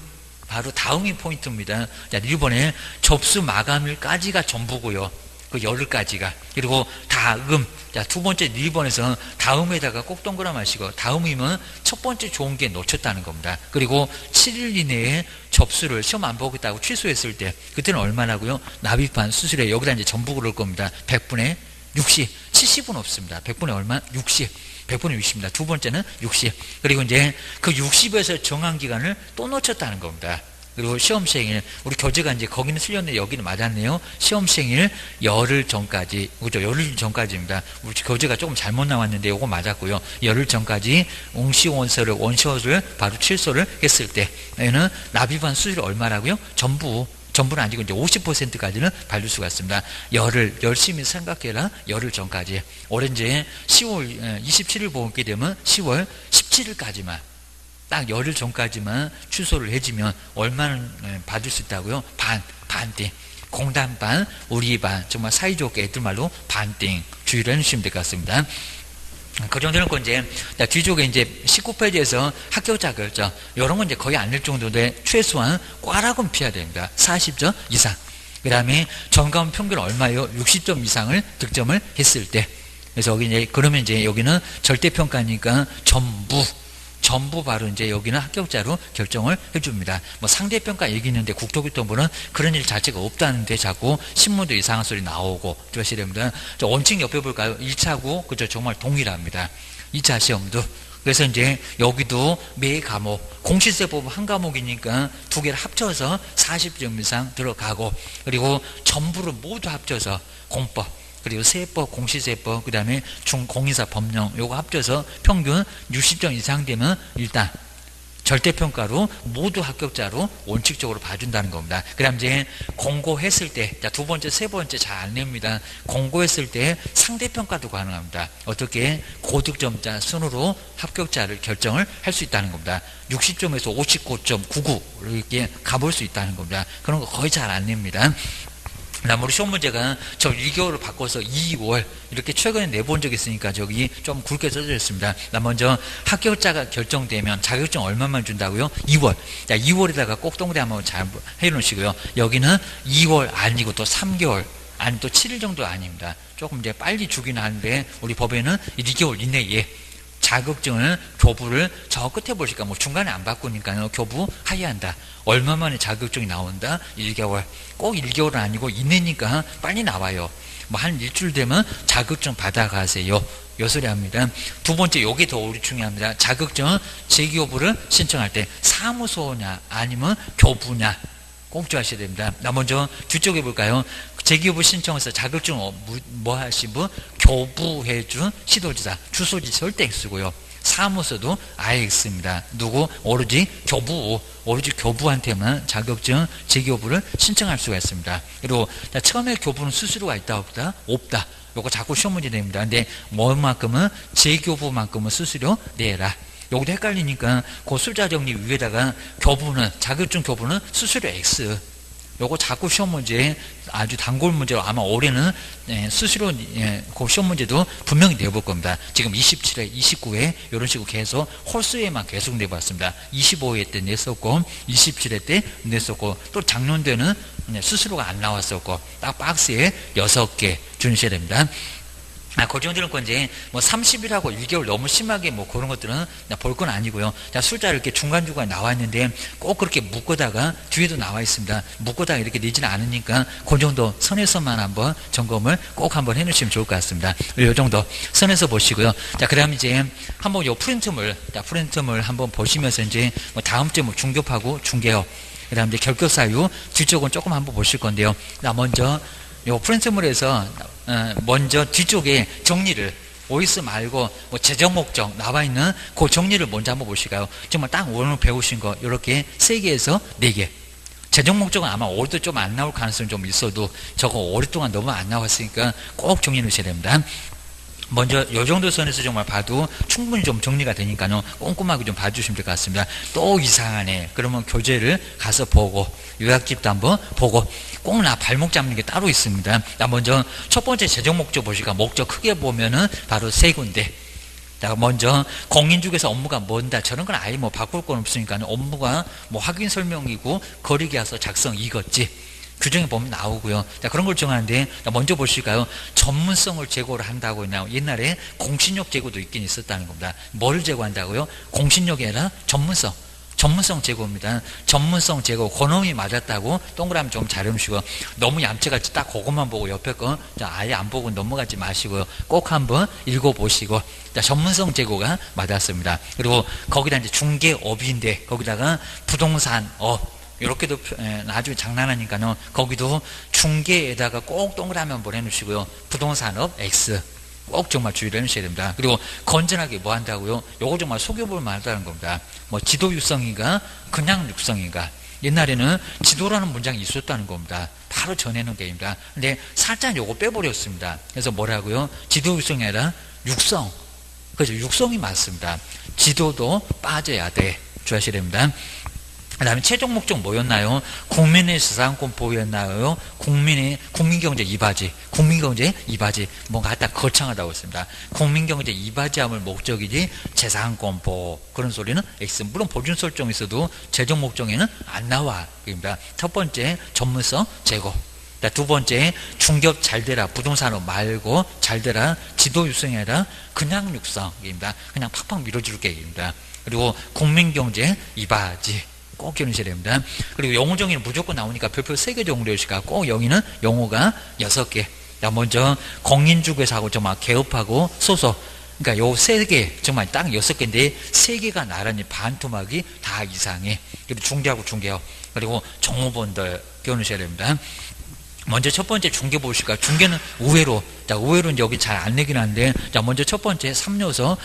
바로 다음이 포인트입니다. 자, 1번에 접수 마감일까지가 전부고요. 그 열흘까지가. 그리고 다음. 자, 두 번째 1번에서 다음에다가 꼭 동그라미 하시고, 다음이면 첫 번째 좋은 게 놓쳤다는 겁니다. 그리고 7일 이내에 접수를 시험 안 보겠다고 취소했을 때, 그때는 얼마나고요? 납입한 수수료 여기다 이제 전부 그럴 겁니다. 100분의 60. 70은 없습니다. 100분의 얼마? 60. 100분의 60입니다. 두 번째는 60. 그리고 이제 그 60에서 정한 기간을 또 놓쳤다는 겁니다. 그리고 시험시행일, 우리 교재가 이제 거기는 틀렸는데 여기는 맞았네요. 시험시행일 열흘 전까지, 그죠? 열흘 전까지입니다. 우리 교재가 조금 잘못 나왔는데 요거 맞았고요. 열흘 전까지 원시원서를 바로 취소를 했을 때, 얘는 납입한 수수료 얼마라고요? 전부는 아니고 이제 50%까지는 받을 수가 있습니다. 열흘, 열심히 생각해라. 열흘 전까지. 올해 이제 10월 27일 보게 되면 10월 17일까지만. 딱 열흘 전까지만 취소를 해주면 얼마는 받을 수 있다고요? 반띵. 공단 반, 우리 반, 정말 사이좋게 애들 말로 반띵. 주의를 해주시면 될 것 같습니다. 그 정도는 이제 뒤쪽에 이제 19페이지에서 합격자 결정 이런 건 이제 거의 안 낼 정도인데 최소한 꽈락은 피해야 됩니다. 40점 이상. 그 다음에 전과문 평균 얼마요? 60점 이상을 득점을 했을 때. 그래서 여기 이제 그러면 이제 여기는 절대평가니까 전부 바로 이제 여기는 합격자로 결정을 해줍니다. 뭐 상대평가 얘기 있는데 국토교통부는 그런 일 자체가 없다는데 자꾸 신문도 이상한 소리 나오고 그러셔야 됩니다. 원칙 옆에 볼까요? 1차고 그죠? 정말 동일합니다. 2차 시험도. 그래서 이제 여기도 매 과목 공시세법 한 과목이니까 두 개를 합쳐서 40점 이상 들어가고, 그리고 전부를 모두 합쳐서 공법 그리고 세법, 공시세법, 그 다음에 중공인사 법령 요거 합쳐서 평균 60점 이상 되면 일단 절대평가로 모두 합격자로 원칙적으로 봐준다는 겁니다. 그 다음 이제 공고했을 때, 자, 두 번째, 세 번째 잘 안 냅니다. 공고했을 때 상대평가도 가능합니다. 어떻게? 고득점자 순으로 합격자를 결정을 할 수 있다는 겁니다. 60점에서 59.99 이렇게 가볼 수 있다는 겁니다. 그런 거 거의 잘 안 냅니다. 그다음 우리 시험 문제가 저 1개월을 바꿔서 2월 이렇게 최근에 내본 적이 있으니까 저기 좀 굵게 써져 있습니다. 먼저 합격자가 결정되면 자격증 얼마만 준다고요? 2월. 자, 2월에다가 꼭 동그라미 한번 잘 해놓으시고요. 여기는 2월 아니고 또 3개월 아니 또 7일 정도 아닙니다. 조금 이제 빨리 주긴 하는데 우리 법에는 2개월 이내에 자격증을 교부를 저 끝에 보실까 뭐 중간에 안 바꾸니까요. 교부 하야한다. 얼마 만에 자격증이 나온다? 1개월. 꼭 1개월은 아니고 이내니까 빨리 나와요. 뭐 한 일주일 되면 자격증 받아가세요. 요 소리 합니다. 두 번째 요게 더 우리 중요합니다. 자격증 재교부를 신청할 때 사무소냐 아니면 교부냐 꼭 주하셔야 됩니다. 먼저 뒤쪽에 볼까요? 재교부 신청해서 자격증 뭐 하신 분? 교부해준 시도지사 주소지 절대 X고요. 사무소도 IX입니다. 누구? 오로지 교부한테만 자격증 재교부를 신청할 수가 있습니다. 그리고 처음에 교부는 수수료가 있다 없다? 없다. 요거 자꾸 시험 문제 됩니다. 근데 뭐만큼은 재교부만큼은 수수료 내라. 여기도 헷갈리니까 그 숫자 정리 위에다가 교부는 자격증 교부는 수수료 X. 요거 자꾸 시험 문제 아주 단골 문제로 아마 올해는 수시로 그 시험 문제도 분명히 내볼 겁니다. 지금 27회, 29회 이런 식으로 계속 홀수에만 계속 내봤습니다. 25회 때 냈었고 27회 때 냈었고 또 작년도에는 수시로가 안 나왔었고 딱 박스에 6개 주셔야 됩니다. 그 정도는 이제 뭐 30일하고 1개월 너무 심하게 뭐 그런 것들은 볼 건 아니고요. 자, 숫자를 이렇게 중간중간 나와 있는데 꼭 그렇게 묶어다가 뒤에도 나와 있습니다. 묶어다가 이렇게 내지는 않으니까 그 정도 선에서만 한번 점검을 꼭 한번 해놓으시면 좋을 것 같습니다. 이 정도 선에서 보시고요. 자, 그 다음 이제 한번 요 프린트물 한번 보시면서 이제 뭐 다음 주에 뭐 중급하고 중개업, 그 다음 이제 결격 사유 뒤쪽은 조금 한번 보실 건데요. 자, 먼저 요 프린트물에서 먼저 뒤쪽에 정리를 OS 말고 뭐 재정 목적 나와 있는 그 정리를 먼저 한번 보실까요? 정말 딱 오늘 배우신 거 이렇게 3개에서 4개. 재정 목적은 아마 올해도 좀 안 나올 가능성이 좀 있어도 저거 오랫동안 너무 안 나왔으니까 꼭 정리해 놓으셔야 됩니다. 먼저 요 정도 선에서 정말 봐도 충분히 좀 정리가 되니까요. 꼼꼼하게 좀 봐주시면 될 것 같습니다. 또 이상하네. 그러면 교재를 가서 보고 요약집도 한번 보고 꼭 나 발목 잡는 게 따로 있습니다. 자, 먼저 첫 번째 재정 목적 보실까? 목적 크게 보면은 바로 3군데. 자, 먼저 공인중개사 업무가 뭔다. 저런 건 아예 뭐 바꿀 건 없으니까 업무가 뭐 확인 설명이고 거래계약서 작성 이것지. 규정에 보면 나오고요. 자, 그런 걸 정하는데 먼저 보실까요? 전문성을 제고를 한다고 했나요? 옛날에 공신력 제고도 있긴 있었다는 겁니다. 뭘 제고한다고요? 공신력이 아니라 전문성 제고입니다. 전문성 제고, 그놈이 맞았다고 동그라미 좀 잘 해놓으시고, 너무 얌체같이 딱 그것만 보고 옆에 거 아예 안 보고 넘어가지 마시고요. 꼭 한번 읽어보시고, 자, 전문성 제고가 맞았습니다. 그리고 거기다 이제 중개업인데 거기다가 부동산업 이렇게도 나중에 장난하니까요. 거기도 중개에다가 꼭 동그라미 한번 해놓으시고요. 부동산업 X 꼭 정말 주의를 해주셔야 됩니다. 그리고 건전하게 뭐 한다고요? 요거 정말 속여볼 만하다는 겁니다. 뭐 지도 육성인가 그냥 육성인가. 옛날에는 지도라는 문장이 있었다는 겁니다. 바로 전해놓은 게입니다. 근데 살짝 요거 빼버렸습니다. 그래서 뭐라고요? 지도 육성이 아니라 육성. 그죠? 육성이 맞습니다. 지도도 빠져야 돼. 주의하셔야 됩니다. 그 다음에 최종 목적 뭐였나요? 국민의 재산권 보호였나요? 국민경제 이바지. 국민경제 이바지. 뭔가 갖다 거창하다고 했습니다. 국민경제 이바지함을 목적이지 재산권 보호. 그런 소리는 X. 물론 보준 설정이 있어도 재정 목적에는 안 나와. 입니다. 첫 번째, 전문성 제고. 두 번째, 중개업 잘 되라. 부동산업 말고 잘 되라. 지도 육성이 아니라 그냥 육성입니다. 그냥 팍팍 밀어줄 게입니다. 그리고 국민경제 이바지. 꼭 기억하셔야 됩니다. 그리고 용어 정의는 무조건 나오니까 별표 3개 정도 해주시까 꼭 여기는 용어가 6개. 자, 먼저 공인중개사하고 정말 개업하고 소속. 그러니까 요 3개 정말 딱 6개인데 3개가 나란히 반토막이 다 이상해. 그리고 중개하고 중개업. 그리고 종업원들 기억하셔야 됩니다. 먼저 첫 번째 중개 보실까요? 중개는 의외로, 자, 의외로는 여기 잘 안 내긴 한데, 자, 먼저 첫 번째 3요소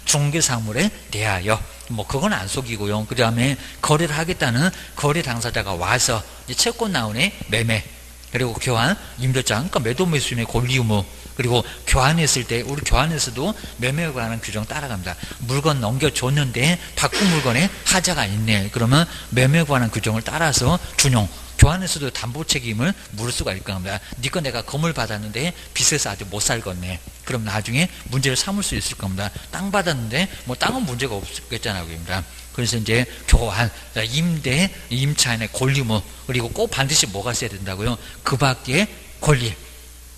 중개사물에 대하여. 뭐, 그건 안 속이고요. 그 다음에 거래를 하겠다는 거래 당사자가 와서, 이제 채권 나오네, 매매. 그리고 교환, 임대장, 그러니까 매도 매수인의 권리 의무. 그리고 교환했을 때, 우리 교환에서도 매매에 관한 규정 따라갑니다. 물건 넘겨줬는데, 바꾼 물건에 하자가 있네. 그러면 매매에 관한 규정을 따라서 준용. 교환에서도 담보 책임을 물을 수가 있을 겁니다. 니꺼 내가 건물 받았는데 빚에서 아주 못 살겠네. 그럼 나중에 문제를 삼을 수 있을 겁니다. 땅 받았는데 뭐 땅은 문제가 없겠잖아요. 그럽니다. 그래서 이제 교환, 임대, 임차인의 권리무, 그리고 꼭 반드시 뭐가 있어야 된다고요? 그 밖에 권리.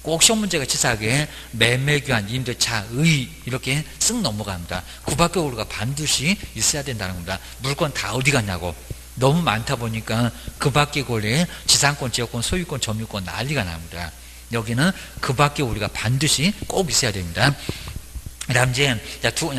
꼭 시험 문제가 치사하게 매매, 교환, 임대차, 의 이렇게 쓱 넘어갑니다. 그 밖에 우리가 반드시 있어야 된다는 겁니다. 물건 다 어디 갔냐고. 너무 많다 보니까 그 밖의 권리에 지상권, 지역권, 소유권, 점유권 난리가 납니다. 여기는 그 밖에 우리가 반드시 꼭 있어야 됩니다. 그 다음 이제,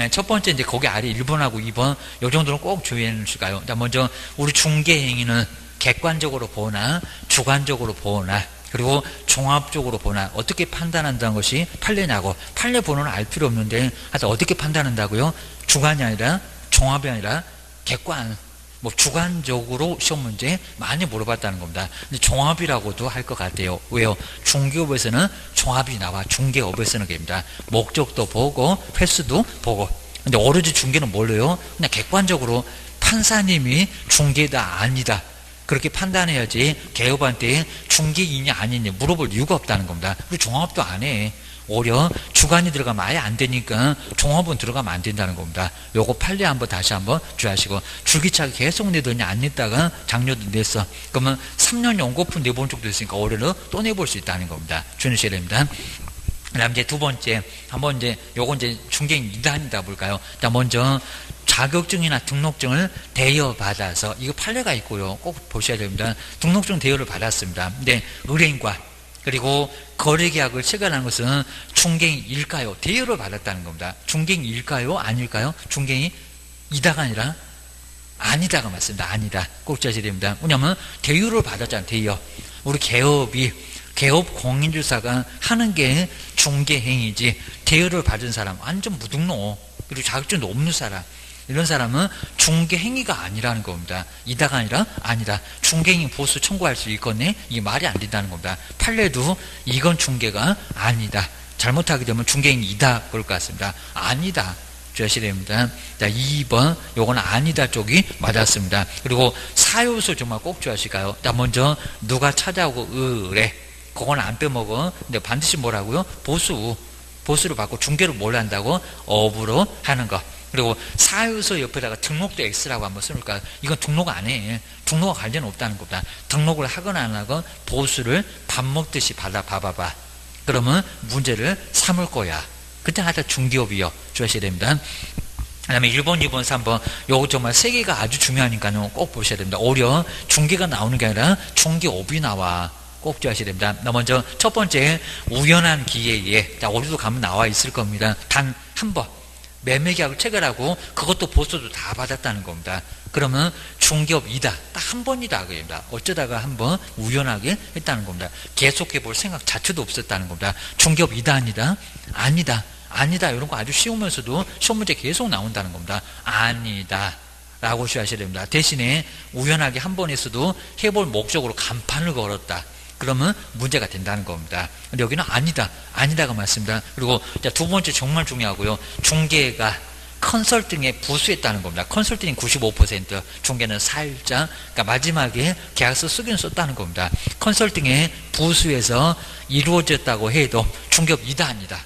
첫 번째 이제 거기 아래 1번하고 2번, 요 정도는 꼭 주의해 주실까요? 먼저, 우리 중개행위는 객관적으로 보나, 주관적으로 보나, 그리고 종합적으로 보나, 어떻게 판단한다는 것이 판례냐고. 판례 번호는 알 필요 없는데, 하여튼 어떻게 판단한다고요? 주관이 아니라, 종합이 아니라, 객관. 뭐 주관적으로 시험 문제 많이 물어봤다는 겁니다. 근데 종합이라고도 할 것 같아요. 왜요? 중개업에서는 종합이 나와. 중개업에서는 그입니다. 목적도 보고 횟수도 보고. 근데 오로지 중개는 뭘로요? 그냥 객관적으로 판사님이 중개다 아니다. 그렇게 판단해야지 개업한테 중개이냐 아니냐 물어볼 이유가 없다는 겁니다. 그리고 종합도 안 해. 오히려 주관이 들어가면 아예 안 되니까 종합은 들어가면 안 된다는 겁니다. 요거 판례 한번 다시 한번 주의하시고, 줄기차게 계속 내더니 안 냈다가 작년도 냈어. 그러면 3년 연거푸 내본 적도 있으니까 올해는 또 내볼 수 있다는 겁니다. 주의하셔야 됩니다. 그 다음 이제 두 번째, 한번 이제 요건 이제 중개인 2단이다 볼까요? 일단 먼저 자격증이나 등록증을 대여받아서, 이거 판례가 있고요. 꼭 보셔야 됩니다. 등록증 대여를 받았습니다. 근데 의뢰인과 그리고 거래계약을 체결하는 것은 중개인일까요? 대여를 받았다는 겁니다. 중개인일까요? 아닐까요? 중개인이다가 아니라 아니다가 맞습니다. 아니다. 꼭 지하셔야 됩니다. 왜냐하면 대여를 받았잖아요. 대여. 우리 개업 공인중개사가 하는 게 중개행위지, 대여를 받은 사람 완전 무등록, 그리고 자격증도 없는 사람, 이런 사람은 중개행위가 아니라는 겁니다. 이다가 아니라 아니다. 중개행위 보수 청구할 수 있겠네? 이게 말이 안 된다는 겁니다. 판례도 이건 중개가 아니다. 잘못하게 되면 중개행위이다 그럴 것 같습니다. 아니다. 주셔야 됩니다. 자, 2번 요건 아니다 쪽이 맞았습니다. 그리고 사유수 정말 꼭 주하실까요? 자, 먼저 누가 찾아오고 의뢰, 그건 안 빼먹어. 근데 반드시 뭐라고요? 보수를 받고 중개를 뭘 한다고? 업으로 하는 거. 그리고 사유서 옆에다가 등록도 X라고 한번 써놓을까요? 이건 등록 안 해. 등록과 관련 없다는 겁니다. 등록을 하거나 안 하건 보수를 밥 먹듯이 봐봐. 그러면 문제를 삼을 거야. 그때 하여튼 중개업이요. 주셔야 됩니다. 그 다음에 1번, 2번, 3번 요거 정말 세 개가 아주 중요하니까요. 꼭 보셔야 됩니다. 오히려 중개가 나오는 게 아니라 중개업이 나와. 꼭 주셔야 됩니다. 먼저 첫 번째, 우연한 기회에, 자, 어디도 가면 나와 있을 겁니다. 단 한 번 매매계약을 체결하고 그것도 보수도 다 받았다는 겁니다. 그러면 중개업이다. 딱 한 번이다 그겁니다. 어쩌다가 한 번 우연하게 했다는 겁니다. 계속해 볼 생각 자체도 없었다는 겁니다. 중개업이다 아니다? 아니다. 이런 거 아주 쉬우면서도 시험 문제 계속 나온다는 겁니다. 아니다 라고 주셔야 됩니다. 대신에 우연하게 한 번 했어도 해볼 목적으로 간판을 걸었다. 그러면 문제가 된다는 겁니다. 근데 여기는 아니다가 맞습니다. 그리고 두 번째 정말 중요하고요. 중개가 컨설팅에 부수했다는 겁니다. 컨설팅이 95%, 중개는 살짝, 그러니까 마지막에 계약서 쓰기는 썼다는 겁니다. 컨설팅에 부수해서 이루어졌다고 해도 중개업이다 아니다.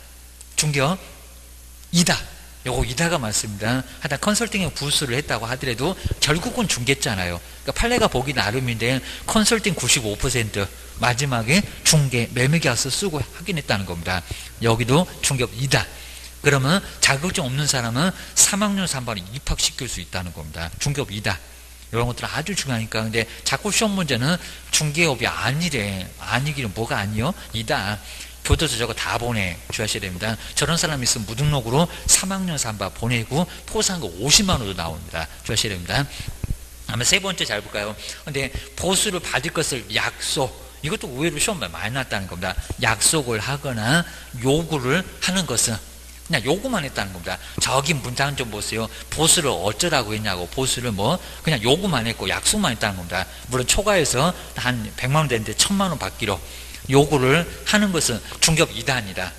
중개업이다. 요거 이다가 맞습니다. 하여튼 컨설팅에 부수를 했다고 하더라도 결국은 중개잖아요. 그러니까 판례가 보기 나름인데 컨설팅 95%, 마지막에 중개 매매계약서 쓰고 확인했다는 겁니다. 여기도 중개업이다. 그러면 자격증 없는 사람은 3학년 3반에 입학시킬 수 있다는 겁니다. 중개업이다. 이런 것들은 아주 중요하니까. 근데 자꾸 시험 문제는 중개업이 아니래. 아니기는 뭐가 아니요? 이다. 교도소 저거 다 보내 주셔야 됩니다. 저런 사람 있으면 무등록으로 3학년 3반 보내고 포상금 50만 원도 나옵니다. 주셔야 됩니다. 다음에 세 번째 잘 볼까요? 근데 보수를 받을 것을 약속, 이것도 의외로 시험에 많이 났다는 겁니다. 약속을 하거나 요구를 하는 것은 그냥 요구만 했다는 겁니다. 저기 문장 좀 보세요. 보수를 어쩌라고 했냐고. 보수를 그냥 요구만 했고 약속만 했다는 겁니다. 물론 초과해서 한 100만 원 되는데 1000만 원 받기로 요구를 하는 것은 중개업 이단이다.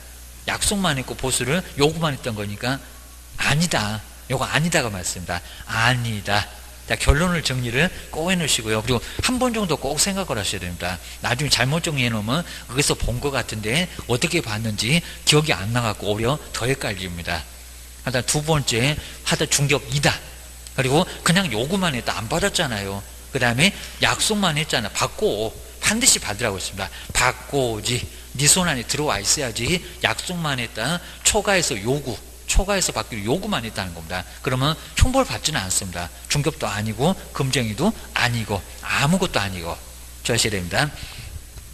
약속만 했고 보수를 요구만 했던 거니까 아니다. 요거 아니다가 맞습니다. 아니다. 자, 결론을 정리를 꼭 해놓으시고요. 그리고 한 번 정도 꼭 생각을 하셔야 됩니다. 나중에 잘못 정리해놓으면 거기서 본 것 같은데 어떻게 봤는지 기억이 안 나갖고 오히려 더 헷갈립니다. 하여튼 두 번째, 하여튼 중개업이다. 그리고 그냥 요구만 했다. 안 받았잖아요. 그 다음에 약속만 했잖아. 받고 반드시 받으라고 했습니다. 받고 오지. 네 손 안에 들어와 있어야지. 약속만 했다. 초과해서 받기로 요구만 했다는 겁니다. 그러면 형벌 받지는 않습니다. 중개업도 아니고 금쟁이도 아니고 아무것도 아니고 주셔야 됩니다.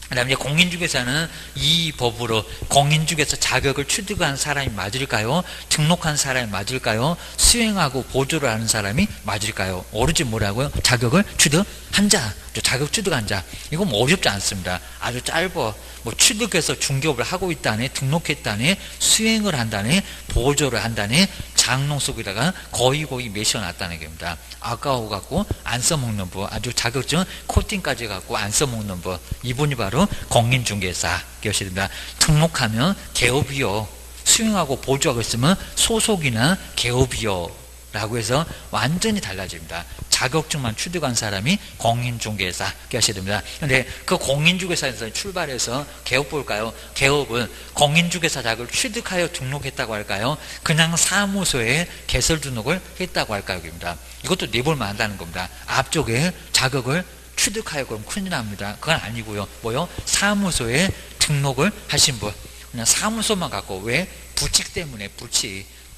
그 다음에 공인중개사는 이 법으로 공인중개사 자격을 취득한 사람이 맞을까요? 등록한 사람이 맞을까요? 수행하고 보조를 하는 사람이 맞을까요? 오로지 뭐라고요? 자격을 취득한 자, 자격 취득한 자. 이건 어렵지 않습니다. 아주 짧아. 취득해서 중개업을 하고 있다네, 등록했다네, 수행을 한다네, 보조를 한다네, 장롱 속에다가 거의 매셔놨다는 겁니다. 아까워 갖고 안 써먹는 법, 아주 자격증 코팅까지 갖고 안 써먹는 법, 이분이 바로 공인중개사 것입니다. 등록하면 개업이요, 수행하고 보조하고 있으면 소속이나 개업이요. 라고 해서 완전히 달라집니다. 자격증만 취득한 사람이 공인중개사 이렇게 하셔야 됩니다. 근데 그 공인중개사에서 출발해서 개업 볼까요? 개업은 공인중개사 자격을 취득하여 등록했다고 할까요? 그냥 사무소에 개설 등록을 했다고 할까요? 입니다. 이것도 내볼만 한다는 겁니다. 앞쪽에 자격을 취득하여 그럼 큰일 납니다. 그건 아니고요. 뭐요? 사무소에 등록을 하신 분. 그냥 사무소만 갖고 왜? 부칙 때문에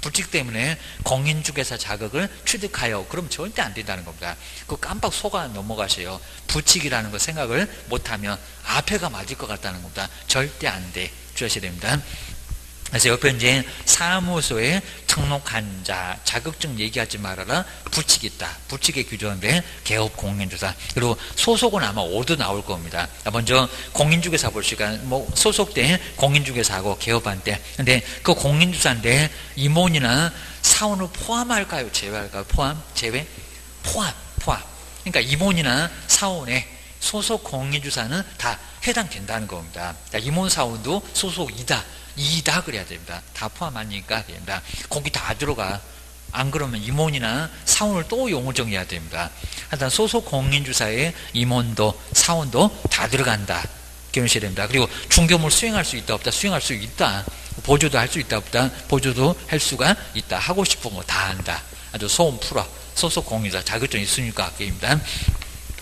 부칙 때문에 공인중개사 자격을 취득하여 그럼 절대 안 된다는 겁니다. 그 깜빡 속아 넘어가셔요. 부칙이라는 거 생각을 못하면 앞에가 맞을 것 같다는 겁니다. 절대 안 돼. 주셔야 됩니다. 그래서 옆에 이제 사무소에 등록한 자 자격증 얘기하지 말아라. 부칙 있다. 부칙에 규정된 개업 공인중개사. 그리고 소속은 아마 5도 나올 겁니다. 먼저 공인중개사 볼 시간 소속된 공인중개사하고 개업한 때. 근데 그 공인중개사인데 임원이나 사원을 포함할까요? 제외할까요? 제외? 포함. 그러니까 임원이나 사원에 소속 공인중개사는 다 해당된다는 겁니다. 임원 사원도 소속이다. 이다 그래야 됩니다. 다 포함하니까 됩니다. 거기 다 들어가. 안 그러면 임원이나 사원을 또 용어 정해야 됩니다. 하여튼 소속 공인중개사의 임원도 사원도 다 들어간다. 기억하셔야 됩니다. 그리고 중개업을 수행할 수 있다 없다? 수행할 수 있다. 보조도 할 수 있다 없다? 보조도 할 수가 있다. 하고 싶은 거 다 한다. 아주 소원 풀어. 소속 공인중개사 자격증 있으니까 게임입니다.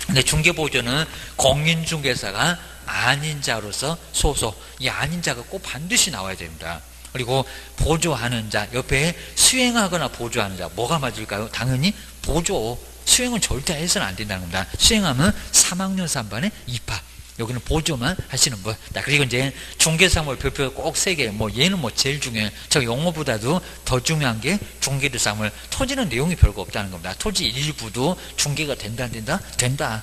근데 중개보조는 공인중개사가 아닌 자로서 소속, 이 아닌 자가 꼭 반드시 나와야 됩니다. 그리고 보조하는 자, 옆에 수행하거나 보조하는 자, 뭐가 맞을까요? 당연히 보조, 수행은 절대 해서는 안 된다는 겁니다. 수행하면 3학년 3반에 입학. 여기는 보조만 하시는 분. 그리고 이제 중개사물 별표 꼭 3개, 얘는 제일 중요해요. 저 용어보다도 더 중요한 게 중개사물. 토지는 내용이 별거 없다는 겁니다. 토지 일부도 중개가 된다, 안 된다? 된다.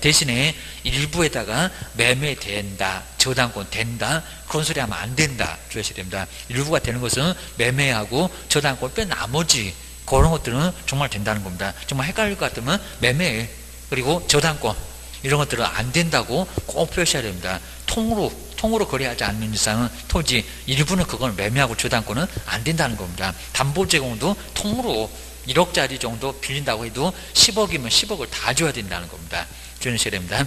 대신에 일부에다가 매매된다, 저당권 된다, 그런 소리 하면 안 된다. 주셔야 됩니다. 일부가 되는 것은 매매하고 저당권 뺀 나머지 그런 것들은 정말 된다는 겁니다. 정말 헷갈릴 것 같으면 매매 그리고 저당권 이런 것들은 안 된다고 꼭 표시해야 됩니다. 통으로 거래하지 않는 이상은 토지 일부는 그걸 매매하고 저당권은 안 된다는 겁니다. 담보 제공도 통으로 1억짜리 정도 빌린다고 해도 10억이면 10억을 다 줘야 된다는 겁니다. 주셔야 됩니다.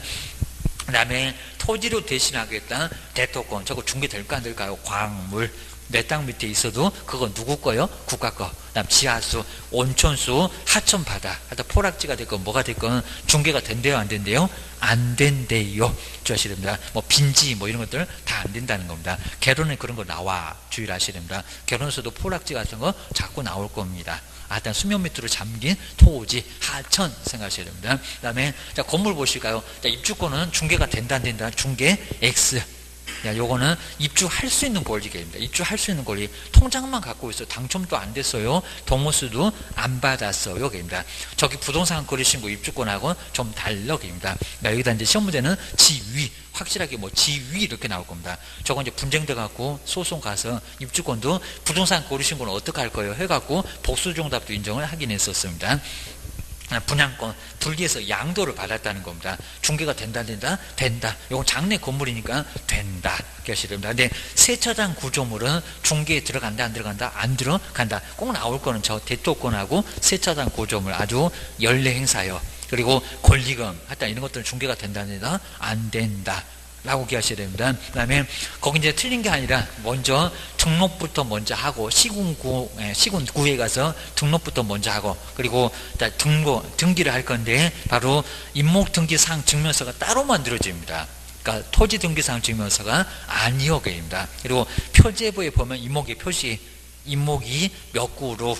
그 다음에 토지로 대신하겠다 대토권 저거 중개될까 안 될까요? 광물 내 땅 밑에 있어도 그건 누구 거요? 국가 거. 그다음 지하수, 온천수, 하천 바다 하여튼 포락지가 됐건 뭐가 됐건 중개가 된대요 안 된대요? 안 된대요. 주셔야 됩니다. 빈지 이런 것들 다 안 된다는 겁니다. 결혼에 그런 거 나와 주의를 하셔야 됩니다. 결혼에서도 포락지 같은 거 자꾸 나올 겁니다. 일단 수면 밑으로 잠긴 토지, 하천 생각하셔야 됩니다. 그 다음에 건물 보실까요? 입주권은 중개가 된다 안 된다? 중개 X. 요거는 입주할 수 있는 권리입니다. 입주할 수 있는 권리. 통장만 갖고 있어. 당첨도 안 됐어요. 동호수도 안 받았어요. 여기입니다. 저기 부동산 거래신고 입주권하고는 좀 달라입니다. 여기다 이제 시험 문제는 지위. 확실하게 지위 이렇게 나올 겁니다. 저건 이제 분쟁돼 갖고 소송 가서 입주권도 부동산 거래신고는 어떻게 할 거예요? 해갖고 복수정답도 인정을 하긴 했었습니다. 분양권 분리해서 양도를 받았다는 겁니다. 중개가 된다 안 된다? 된다. 이건 장내 건물이니까 된다. 그러셔야 됩니다. 근데 세차장 구조물은 중개에 들어간다 안 들어간다? 안 들어간다. 꼭 나올 거는 저 대토권하고 세차장 구조물 아주 연례 행사요. 그리고 권리금 하여튼 이런 것들은 중개가 된다 안 된다? 안 된다. 라고 기하셔야 됩니다. 그 다음에 거기 이제 틀린 게 아니라 먼저 등록부터 먼저 하고 시군구에 가서 등록부터 먼저 하고 그리고 등기를 할 건데 바로 임목등기상 증명서가 따로 만들어집니다. 그러니까 토지등기상 증명서가 아니오게입니다. 그리고 표제부에 보면 임목의 표시 임목이 몇 구로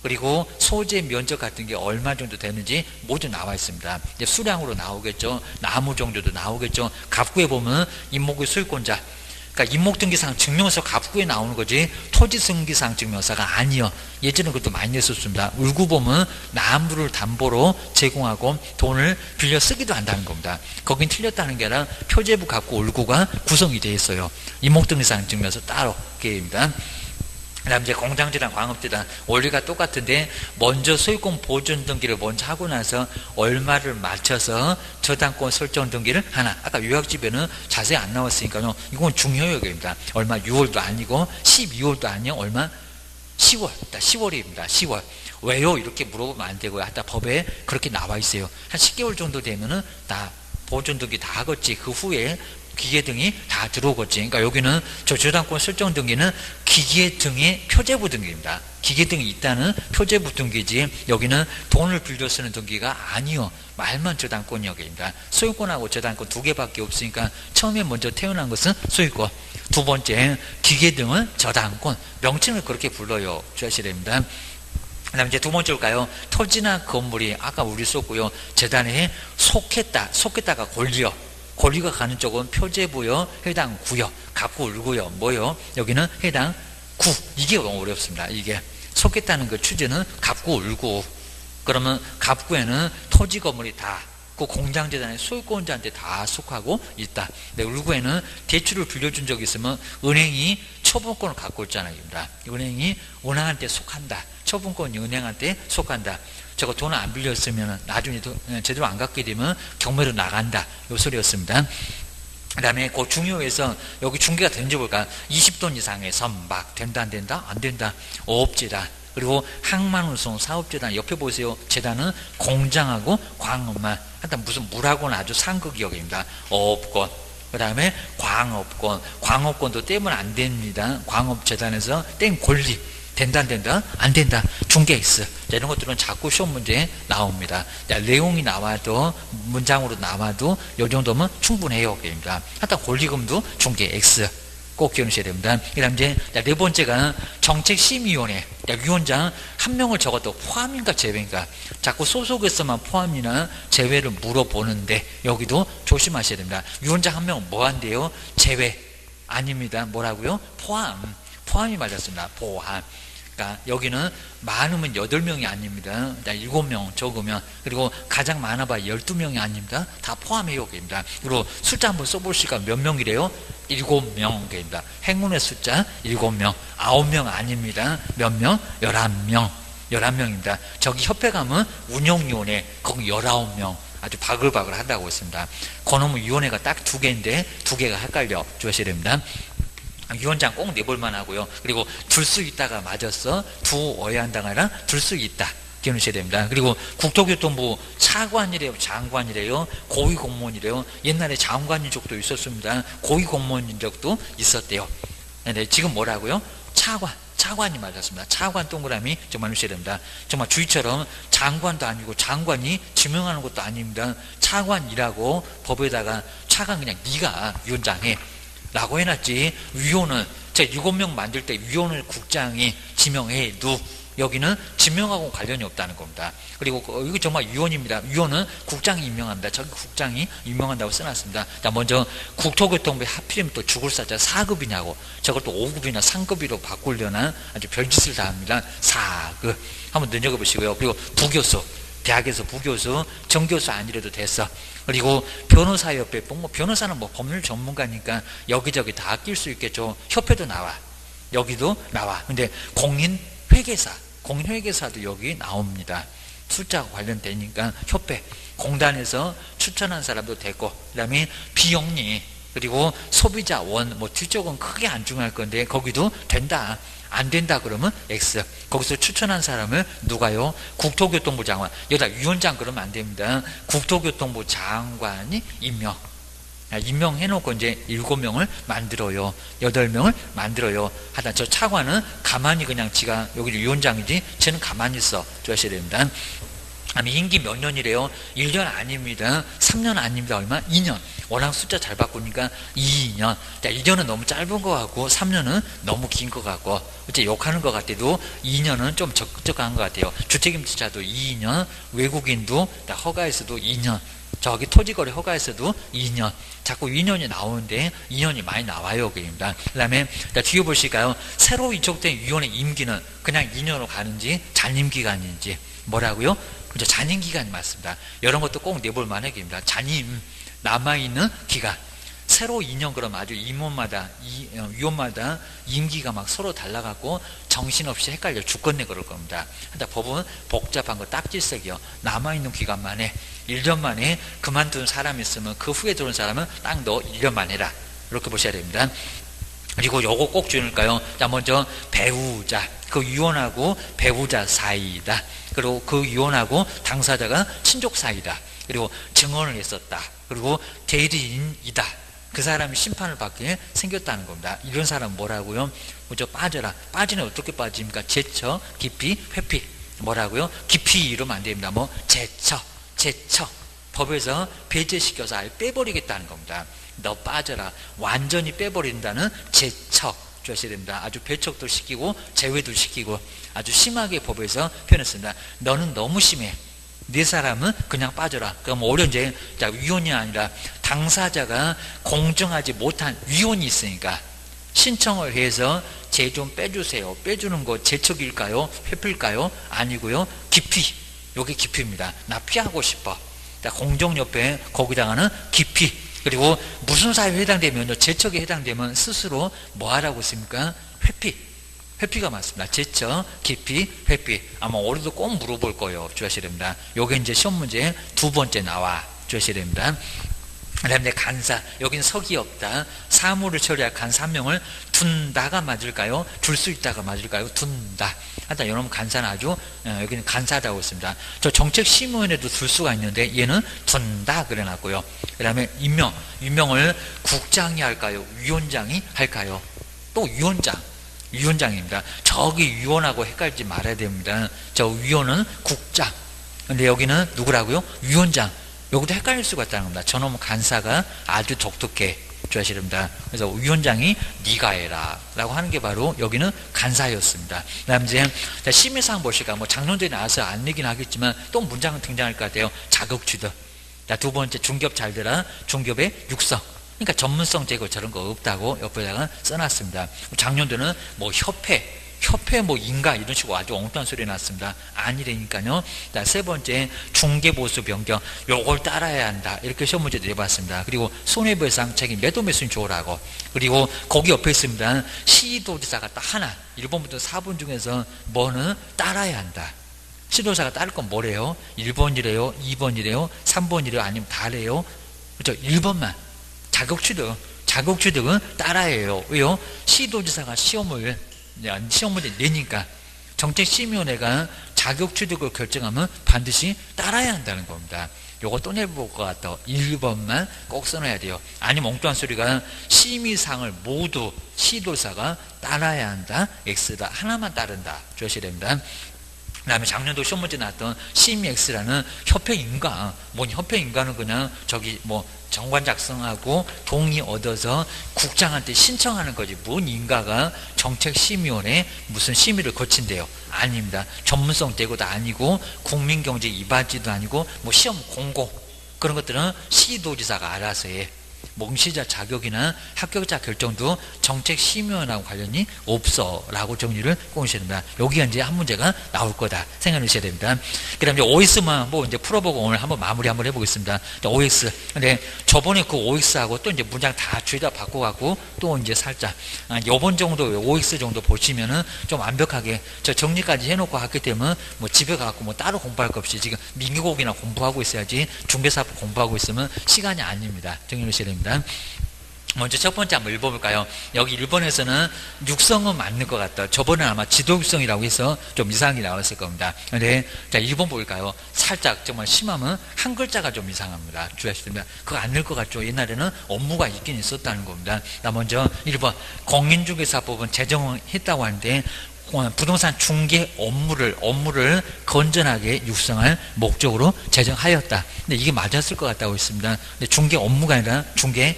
그리고 소재 면적 같은 게 얼마 정도 되는지 모두 나와 있습니다. 이제 수량으로 나오겠죠. 나무 정도도 나오겠죠. 갑구에 보면 임목의 소유권자. 그러니까 임목등기상 증명서 갑구에 나오는 거지 토지등기상 증명서가 아니요. 예전에 그것도 많이 냈었습니다. 울고 보면 나무를 담보로 제공하고 돈을 빌려 쓰기도 한다는 겁니다. 거긴 틀렸다는 게 아니라 표제부 갑구 울구가 구성이 되어 있어요. 임목등기상 증명서 따로 게입니다. 그 다음 이제 공장지단, 광업지단 원리가 똑같은데 먼저 소유권 보존 등기를 먼저 하고 나서 얼마를 맞춰서 저당권 설정 등기를 하나. 아까 요약집에는 자세히 안 나왔으니까요. 이건 중요역입니다. 얼마 6월도 아니고 12월도 아니요. 얼마? 10월. 10월입니다. 10월. 왜요? 이렇게 물어보면 안 되고요. 하여튼 법에 그렇게 나와 있어요. 한 10개월 정도 되면은 다 보존 등기 다 하겠지. 그 후에 기계 등이 다 들어오겠지. 그러니까 여기는 저 저당권 설정 등기는 기계 등의 표제부 등기입니다. 기계 등이 있다는 표제부 등기지, 여기는 돈을 빌려 쓰는 등기가 아니요. 말만 저당권이 여기입니다. 소유권하고 저당권 두 개밖에 없으니까 처음에 먼저 태어난 것은 소유권, 두 번째 기계 등은 저당권, 명칭을 그렇게 불러요. 주셔야 됩니다. 그 다음 이제 두 번째로 토지나 건물이 아까 우리 썼고요. 재단에 속했다가 권리가 가는 쪽은 표제부요, 해당 구요, 갑구 을구요, 뭐요? 여기는 해당 구. 이게 너무 어렵습니다. 이게 속했다는 그 취지는 갑구 을구. 그러면 갑구에는 토지 건물이 다, 그 공장재단의 소유권자한테 다 속하고 있다. 근데 을구에는 대출을 빌려준 적이 있으면 은행이 처분권을 갖고 있잖아요. 은행이 은행한테 속한다. 처분권이 은행한테 속한다. 저거 돈을 안 빌렸으면 나중에 제대로 안 갚게 되면 경매로 나간다. 요 소리였습니다. 그 다음에 그 중요해서 여기 중개가 되는지 볼까? 20돈 이상의 선박 된다 안 된다? 안 된다. 어업재단, 그리고 항만운송 사업재단, 옆에 보세요. 재단은 공장하고 광업만, 하여튼 무슨 물하고는 아주 상극역입니다. 어업권, 그 다음에 광업권도 떼면 안 됩니다. 광업재단에서 뗀 권리 된다 안 된다? 안 된다. 중개 X. 이런 것들은 자꾸 시험 문제에 나옵니다. 내용이 나와도, 문장으로 나와도 이 정도면 충분해요. 하여튼 권리금도 중개 X. 꼭 기억하셔야 됩니다. 그 다음 이제 네 번째가 정책심의위원회. 위원장 한 명을 적어도 포함인가 제외인가. 자꾸 소속에서만 포함이나 제외를 물어보는데 여기도 조심하셔야 됩니다. 위원장 한 명은 뭐 한대요? 제외. 아닙니다. 뭐라고요? 포함이 맞았습니다. 포함. 그러니까 여기는 많으면 8명이 아닙니다. 7명 적으면, 그리고 가장 많아봐야 12명이 아닙니다. 다 포함해요. 그리고 숫자 한번 써보실까? 몇 명이래요? 7명. 행운의 숫자 7명. 9명 아닙니다. 몇 명? 11명. 11명입니다. 저기 협회 가면 운영위원회, 거기 19명. 아주 바글바글 한다고 했습니다. 그놈은 위원회가 딱 2개인데 2개가 헷갈려 주셔야 됩니다. 위원장 꼭 내볼만 하고요. 그리고 둘 수 있다가 맞았어. 두어야 한다가 아니라 둘 수 있다. 기억하셔야 됩니다. 그리고 국토교통부 차관이래요, 장관이래요, 고위공무원이래요. 옛날에 장관인 적도 있었습니다. 고위공무원인 적도 있었대요. 네, 지금 뭐라고요? 차관이 맞았습니다. 차관 동그라미 정말 넣으셔야 됩니다. 정말 주의처럼 장관도 아니고 장관이 지명하는 것도 아닙니다. 차관이라고 법에다가 차관 그냥 네가 위원장해 라고 해놨지. 위원은 제가 7명 만들 때 위원을 국장이 지명해도 여기는 지명하고 관련이 없다는 겁니다. 그리고 이거 정말 위원입니다. 위원은 국장이 임명합니다. 저기 국장이 임명한다고 써놨습니다. 자, 먼저 국토교통부에 하필이면 또 죽을 사자 4급이냐고, 저걸 또 5급이나 3급으로 바꾸려나 아주 별짓을 다 합니다. 4급 한번 눈여겨보시고요. 그리고 부교수, 대학에서 부교수, 정교수 아니래도 됐어. 그리고 변호사협회, 변호사는 뭐 법률 전문가니까 여기저기 다 낄 수 있겠죠. 협회도 나와. 여기도 나와. 근데 공인회계사도 여기 나옵니다. 숫자와 관련되니까 협회, 공단에서 추천한 사람도 됐고, 그 다음에 비영리, 그리고 소비자원, 뭐 뒤쪽은 크게 안 중요할 건데 거기도 된다. 안 된다 그러면 X. 거기서 추천한 사람을 누가요? 국토교통부 장관. 여기다 위원장 그러면 안 됩니다. 국토교통부 장관이 임명해놓고 이제 7명을 만들어요. 8명을 만들어요. 하여튼 저 차관은 가만히 그냥 지가 여기 위원장이지 쟤는 가만히 있어 주셔야 됩니다. 임기 몇 년이래요? 1년 아닙니다. 3년 아닙니다. 얼마? 2년. 워낙 숫자 잘 바꾸니까 2년. 1년은 너무 짧은 것 같고 3년은 너무 긴 것 같고, 어째 욕하는 것 같아도 2년은 좀 적적한 것 같아요. 주택임대차도 2년, 외국인도 허가에서도 2년, 저기 토지거래 허가에서도 2년. 자꾸 2년이 나오는데 2년이 많이 나와요. 그 다음에 뒤에 보실까요? 새로 위촉된 위원회 임기는 그냥 2년으로 가는지 잔임기간인지. 뭐라고요? 그죠? 잔임기간이 맞습니다. 이런 것도 꼭 내볼 만한 얘기입니다. 잔임, 남아있는 기간. 새로 2년 그러면 아주 위원마다 임기가 막 서로 달라갖고 정신없이 헷갈려 죽겠네 그럴 겁니다. 근데 법은 복잡한 거 딱질색이요. 남아있는 기간 만에 1년 만에 그만둔 사람이 있으면 그 후에 들어온 사람은 딱 너 1년만 해라. 이렇게 보셔야 됩니다. 그리고 요거 꼭 주의할까요? 자, 먼저 배우자, 그 유언하고 배우자 사이다. 그리고 그 유언하고 당사자가 친족 사이다. 그리고 증언을 했었다. 그리고 대리인이다. 그 사람이 심판을 받게 생겼다는 겁니다. 이런 사람 뭐라고요? 먼저 빠져라. 빠지는 어떻게 빠집니까? 제처, 깊이, 회피. 뭐라고요? 깊이 이러면 안 됩니다. 뭐 제처. 법에서 배제시켜서 아예 빼버리겠다는 겁니다. 너 빠져라. 완전히 빼버린다는 제처. 주셔야 됩니다. 아주 배척도 시키고 제외도 시키고 아주 심하게 법에서 표현했습니다. 너는 너무 심해. 네 사람은 그냥 빠져라. 그럼 오히려 이제 위원이 아니라 당사자가 공정하지 못한 위원이 있으니까 신청을 해서 쟤 좀 빼주세요. 빼주는 거 제척일까요? 회피일까요? 아니고요. 깊이. 요게 깊이입니다. 나 피하고 싶어. 공정 옆에 거기다가는 깊이. 그리고 무슨 사유에 해당되면 제척에 해당되면 스스로 뭐 하라고 했습니까? 회피. 회피가 맞습니다. 제처, 깊이, 회피. 아마 올해도 꼭 물어볼 거예요. 주셔야 됩니다. 요게 이제 시험 문제 두 번째 나와 주셔야 됩니다. 그 다음에 간사, 여기는 석이 없다. 사물을 처리할 간사 한 명을 둔다가 맞을까요? 둘 수 있다가 맞을까요? 둔다. 하여튼 여러분 간사는 아주 여기는 간사라고 했습니다. 저 정책심의원에도 둘 수가 있는데 얘는 둔다 그래놨고요. 그 다음에 임명을 국장이 할까요? 위원장이 할까요? 또 위원장입니다. 저기 위원하고 헷갈리지 말아야 됩니다. 저 위원은 국장. 근데 여기는 누구라고요? 위원장. 여기도 헷갈릴 수가 있다는 겁니다. 저놈 간사가 아주 독특해. 주셔야 됩니다. 그래서 위원장이 네가 해라 라고 하는 게 바로 여기는 간사였습니다. 그 다음 이제 심의사항 보실까? 뭐 작년도에 나와서 안 내긴 하겠지만 또 문장은 등장할 것 같아요. 자격취득. 두 번째 중개업 잘 되라. 중개업의 육성. 그러니까 전문성 제거 저런 거 없다고 옆에다가 써놨습니다. 작년도는 뭐 협회 뭐 인가 이런 식으로 아주 엉뚱한 소리 났습니다. 아니라니까요. 세 번째 중개보수 변경 요걸 따라야 한다. 이렇게 시험 문제 내봤습니다. 그리고 손해배상 책임 매도매수인 좋으라고. 그리고 거기 옆에 있습니다. 시도지사가 딱 하나 1번부터 4번 중에서 뭐는 따라야 한다. 시도지사가 따를 건 뭐래요? 1번이래요? 2번이래요? 3번이래요? 아니면 다래요? 그렇죠? 1번만 자격취득은 따라해요. 왜요? 시도지사가 시험 문제 내니까 정책심의위원회가 자격취득을 결정하면 반드시 따라야 한다는 겁니다. 요거 또 내볼 것 같다. 1번만 꼭 써놔야 돼요. 아니면 엉뚱한 소리가 심의상을 모두 시도사가 따라야 한다. X다. 하나만 따른다. 주셔야 됩니다. 그 다음에 작년도 시험 문제 나왔던 심의X라는 협회인가. 뭔 협회인가는 그냥 저기 뭐 정관 작성하고 동의 얻어서 국장한테 신청하는 거지. 뭔 인가가 정책심의원에 무슨 심의를 거친대요. 아닙니다. 전문성 대고도 아니고 국민경제 이바지도 아니고 뭐 시험 공고 그런 것들은 시도지사가 알아서 해. 몽시자 자격이나 합격자 결정도 정책심의원하고 관련이 없어라고 정리를 꼭 하셔야 됩니다. 여기가 이제 한 문제가 나올 거다 생각해 주셔야 됩니다. 그 다음에 OX만 한번 이제 풀어보고 오늘 한번 마무리 한번 해보겠습니다. OX. 근데 저번에 그 OX하고 또 이제 문장 다 죄다 바꿔갖고 또 이제 살짝 요번 정도 OX 정도 보시면은 좀 완벽하게 저 정리까지 해놓고 하기 때문에 뭐 집에 가갖고 뭐 따로 공부할 것 없이 지금 민기곡이나 공부하고 있어야지 중개사법 공부하고 있으면 시간이 아닙니다. 정리해 주셔야 됩니다. 먼저 첫 번째 한번 읽어볼까요? 여기 1번에서는 육성은 맞는 것 같다. 저번에 아마 지도육성이라고 해서 좀 이상하게 나왔을 겁니다. 근데 자 1번 볼까요? 살짝 정말 심하면 한 글자가 좀 이상합니다. 주의하셔야 됩니다. 그거 안 늘 것 같죠? 옛날에는 업무가 있긴 있었다는 겁니다. 자 먼저 1번 공인중개사법은 제정했다고 하는데 부동산 중개 업무를 건전하게 육성할 목적으로 제정하였다. 근데 이게 맞았을 것 같다고 했습니다. 근데 중개 업무가 아니라 중개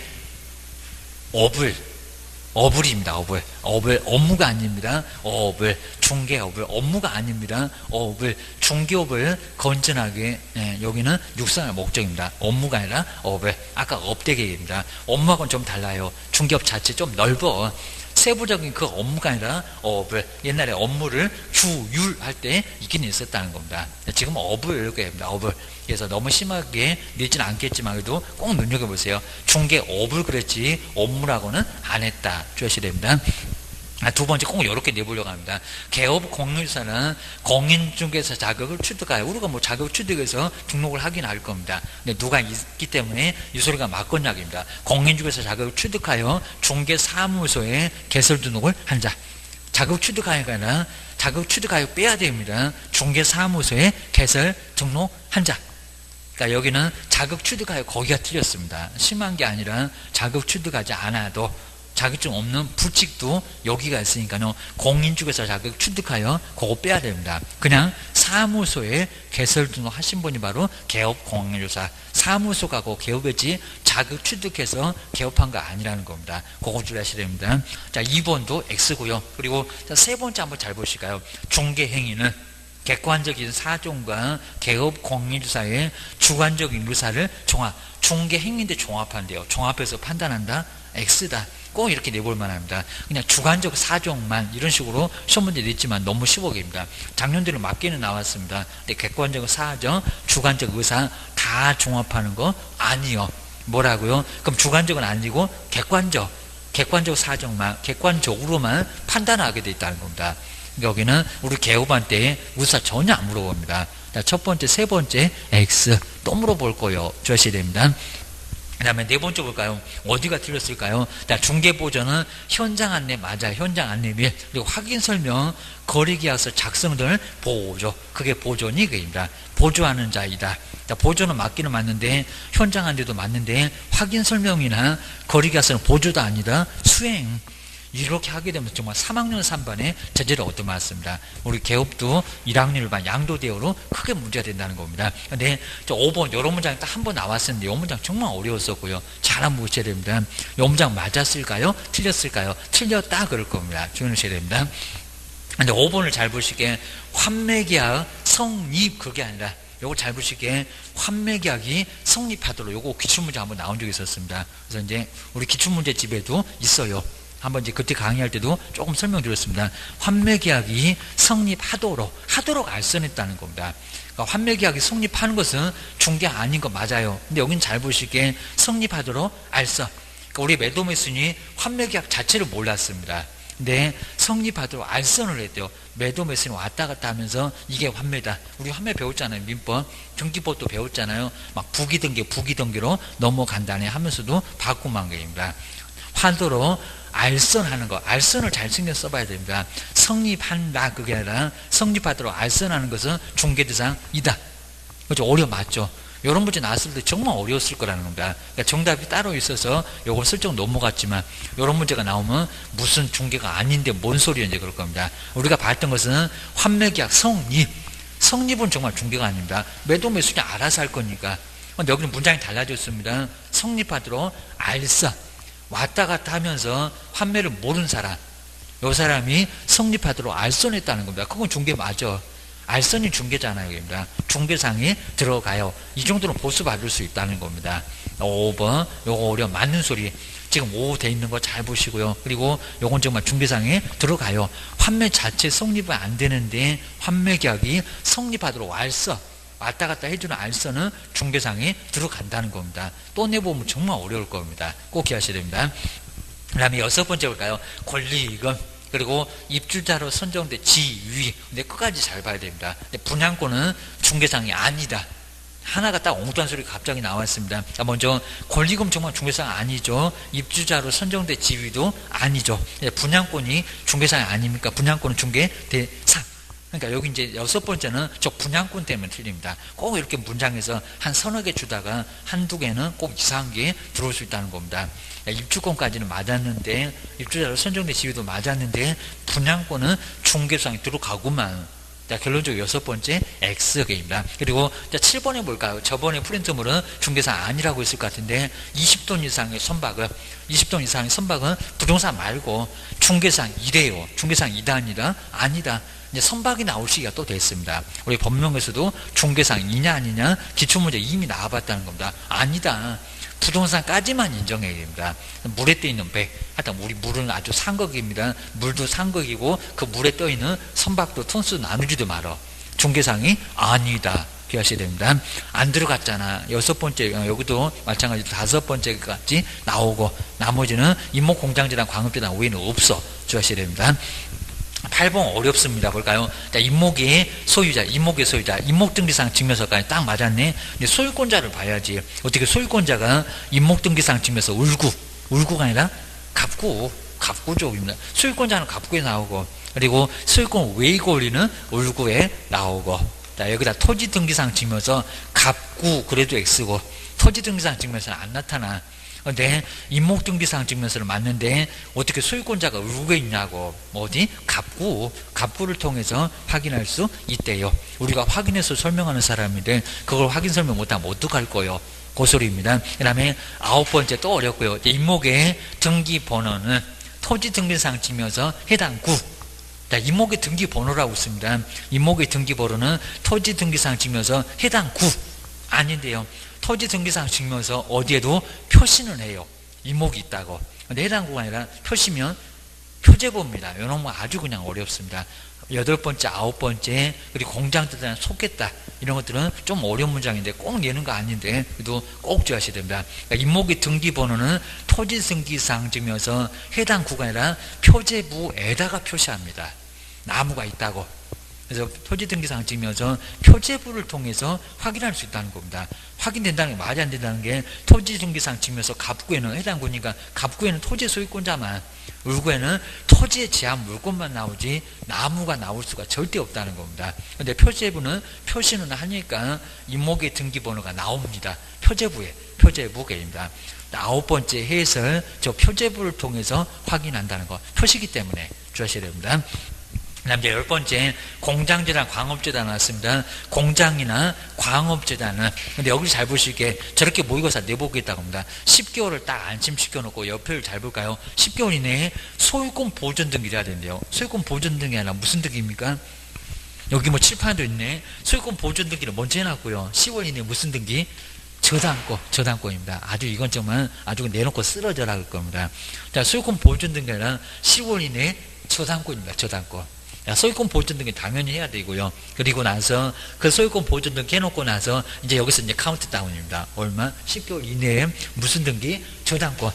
어불입니다. 어불 업무가 아닙니다. 중개업을 업무가 아닙니다. 중개업을 건전하게 여기는 육성할 목적입니다. 업무가 아니라 아까 업대계입니다. 업무하고는 좀 달라요. 중개업 자체 좀 넓어. 세부적인 그 업무가 아니라 옛날에 업무를 규율할 때 있긴 있었다는 겁니다. 지금 이렇게 합니다. 그래서 너무 심하게 밀지는 않겠지만 그래도 꼭 눈여겨보세요. 중개 그랬지 업무라고는 안 했다. 주셔야 됩니다. 두 번째 꼭 이렇게 내보려고 합니다. 개업 공인주사는 공인중개사 자격을 취득하여, 우리가 뭐 자격 취득해서 등록을 하긴 할 겁니다. 근데 누가 있기 때문에 이 소리가 맞건약입니다. 공인중개사 자격을 취득하여 중개사무소에 개설 등록을 한 자. 자격 취득하여가 아니라 자격 취득하여 빼야 됩니다. 중개사무소에 개설 등록한 자. 그러니까 여기는 자격 취득하여 거기가 틀렸습니다. 심한 게 아니라 자격 취득하지 않아도 자격증 없는 부칙도 여기가 있으니까요. 공인중개사 자격 취득하여 그거 빼야 됩니다. 그냥 사무소에 개설 등록하신 분이 바로 개업 공인중개사. 사무소가 그 개업했지 자격 취득해서 개업한 거 아니라는 겁니다. 그거 주의하셔야 됩니다. 자, 2번도 X고요. 그리고 세 번째 한번 잘 보실까요? 중개행위는 객관적인 사정과 개업 공인중개사의 주관적인 의사를 중개행위인데 종합한대요. 종합해서 판단한다. X다. 꼭 이렇게 내볼 만합니다. 그냥 주관적 사정만 이런 식으로 시험 문제 냈지만 너무 쉬워입니다. 작년대로 맞게는 나왔습니다. 근데 객관적 사정, 주관적 의사 다 종합하는 거 아니요. 뭐라고요? 그럼 주관적은 아니고 객관적 사정만, 객관적으로만 판단하게 돼 있다는 겁니다. 여기는 우리 개업한 때 의사 전혀 안 물어봅니다. 자, 첫 번째, 세 번째 X 또 물어볼 거예요. 주셔야 됩니다. 그 다음에 네 번째 볼까요? 어디가 틀렸을까요? 중개보조는 현장 안내 맞아요. 현장 안내 및 그리고 확인 설명, 거래계약서 작성 등 보조. 그게 보조니 그입니다. 보조하는 자이다. 보조는 맞기는 맞는데 현장 안내도 맞는데 확인 설명이나 거래계약서는 보조도 아니다. 수행. 이렇게 하게 되면 정말 3학년 3반에 제재를 얻어맞습니다. 우리 개업도 1학년 1반 양도대우로 크게 문제가 된다는 겁니다. 근데 5번 이런 문장이 딱 한 번 나왔었는데 이 문장 정말 어려웠었고요. 잘 한번 보셔야 됩니다. 이 문장 맞았을까요? 틀렸을까요? 틀렸다 그럴 겁니다. 주의하셔야 됩니다. 근데 5번을 잘 보시게 환매계약 성립 그게 아니라 요거 잘 보시게 환매계약이 성립하도록 요거 기출문제 한번 나온 적이 있었습니다. 그래서 이제 우리 기출문제 집에도 있어요. 한번 이제 그때 강의할 때도 조금 설명드렸습니다. 환매계약이 성립하도록 알선했다는 겁니다. 그러니까 환매계약이 성립하는 것은 중개 아닌 거 맞아요. 근데 여기는 잘 보시기에 성립하도록 알선. 그러니까 우리 매도매수인이 환매계약 자체를 몰랐습니다. 근데 성립하도록 알선을 했대요. 매도매수인이 왔다 갔다 하면서 이게 환매다. 우리 환매 배웠잖아요. 민법, 등기법도 배웠잖아요. 막 부기등기로 넘어간다네 하면서도 바꾸만 거입니다. 하도록 알선하는 거, 알선을 잘 신경 써봐야 됩니다. 성립한다 그게 아니라 성립하도록 알선하는 것은 중개대상이다. 그렇죠? 어려 맞죠? 이런 문제 나왔을 때 정말 어려웠을 거라는 겁니다. 그러니까 정답이 따로 있어서 요걸 슬쩍 넘어갔지만 이런 문제가 나오면 무슨 중개가 아닌데 뭔 소리야 이제 그럴 겁니다. 우리가 봤던 것은 환매계약 성립은 정말 중개가 아닙니다. 매도매수인이 알아서 할 거니까. 근데 여기는 문장이 달라졌습니다. 성립하도록 알선. 왔다 갔다 하면서 환매를 모르는 사람, 이 사람이 성립하도록 알선했다는 겁니다. 그건 중개 맞아. 알선이 중개잖아요. 입니다. 중개상에 들어가요. 이 정도는 보수 받을 수 있다는 겁니다. 5번 요거 어려 맞는 소리. 지금 5 돼 있는 거 잘 보시고요. 그리고 요건 정말 중개상에 들어가요. 환매 자체 성립은 안 되는데 환매계약이 성립하도록 알선. 왔다 갔다 해주는 알선은 중개상에 들어간다는 겁니다. 또 내보면 정말 어려울 겁니다. 꼭 기하셔야 됩니다. 그 다음에 6번째 볼까요? 권리이금 그리고 입주자로 선정된 지위. 근데 끝까지 잘 봐야 됩니다. 근데 분양권은 중개상이 아니다. 하나가 딱 엉뚱한 소리가 갑자기 나왔습니다. 먼저 권리금 정말 중개상 아니죠. 입주자로 선정된 지위도 아니죠. 분양권이 중개상이 아닙니까? 분양권은 중개대상. 그러니까 여기 이제 6번째는 저 분양권 때문에 틀립니다. 꼭 이렇게 문장에서 한 서너 개 주다가 한두 개는 꼭 이상한 게 들어올 수 있다는 겁니다. 입주권까지는 맞았는데 입주자로 선정된 지위도 맞았는데 분양권은 중개상에 들어가고만. 자, 결론적으로 6번째 X입니다. 그리고 7번에 뭘까요? 저번에 프린트물은 중개상 아니라고 했을 것 같은데 20돈 이상의 선박은 부동산 말고 중개상 2래요. 중개상 2단이다? 아니다. 이제 선박이 나올 시기가 또 됐습니다. 우리 법령에서도 중개상 2냐 아니냐 기출문제 이미 나와봤다는 겁니다. 아니다. 부동산까지만 인정해야 됩니다. 물에 떠있는 배, 하여튼 우리 물은 아주 상극입니다. 물도 상극이고 그 물에 떠있는 선박도 톤수 나누지도 말어. 중개상이 아니다. 기하셔야 됩니다. 안 들어갔잖아. 6번째 여기도 마찬가지로 5번째까지 나오고 나머지는 임목공장재단 광업재단 외에는 없어. 주하셔야 됩니다. 8번 어렵습니다. 볼까요? 자, 임목의 소유자, 임목등기상 증명서까지 딱 맞았네. 근데 소유권자를 봐야지. 어떻게 소유권자가 임목등기상 증명서 울구가 아니라 갑구족입니다. 소유권자는 갑구에 나오고, 그리고 소유권 외의 권리는 울구에 나오고, 자, 여기다 토지등기상 증명서 갑구 그래도 X고, 토지등기상 증명서는 안 나타나. 근데 임목등기상 증명서를 맞는데 어떻게 소유권자가 울구에 있냐고. 어디? 갑구를 통해서 확인할 수 있대요. 우리가 확인해서 설명하는 사람인데 그걸 확인 설명 못하면 어떡할 거요? 그 소리입니다. 그 다음에 9번째 또 어렵고요. 임목의 등기번호는 토지등기상 증명서 해당 구. 자, 임목의 등기번호라고 있습니다. 임목의 등기번호는 토지등기상 증명서 해당 구 아닌데요. 토지등기상 증명서 어디에도 표시는 해요. 임목이 있다고. 근데 해당 구가 아니라 표시면 표제보입니다. 이런 거 아주 그냥 어렵습니다. 8번째, 9번째, 그리고 공장들에 속겠다. 이런 것들은 좀 어려운 문장인데 꼭 내는 거 아닌데 그래도 꼭 주의하셔야 됩니다. 그러니까 임목의 등기번호는 토지등기상 증명서 해당 구가 아니라 표제부에다가 표시합니다. 나무가 있다고. 그래서 토지등기상 증명서 표제부를 통해서 확인할 수 있다는 겁니다. 확인된다는 게 말이 안 된다는 게 토지등기상 증명서 갑구에는 해당 구니까 갑구에는 토지 소유권자만, 울구에는 토지에 제한 물건만 나오지 나무가 나올 수가 절대 없다는 겁니다. 그런데 표제부는 표시는 하니까 임목의 등기번호가 나옵니다. 표제부계입니다. 9번째 해설, 저 표제부를 통해서 확인한다는 거 표시기 때문에 주의하셔야 됩니다. 그 다음 이제 10번째 공장재단, 광업재단 나왔습니다. 공장이나 광업재단은, 근데 여기 잘 보시게 저렇게 모의고사 내보겠다고 합니다. 10개월을 딱 안심시켜 놓고 옆을 잘 볼까요? 10개월 이내에 소유권 보존 등기를 해야 된대요. 소유권 보존 등기 아니라 무슨 등기입니까? 여기 뭐 칠판도 있네. 소유권 보존 등기를 먼저 해놨고요. 10월 이내에 무슨 등기? 저당권입니다. 아주 이건 정말 아주 내놓고 쓰러져라 할 겁니다. 자, 소유권 보존 등기 아니라 10월 이내에 저당권입니다. 저당권. 소유권 보존 등기 당연히 해야 되고요. 그리고 나서 그 소유권 보존 등기 해놓고 나서 이제 여기서 이제 카운트 다운입니다. 얼마? 10개월 이내에 무슨 등기? 저당권.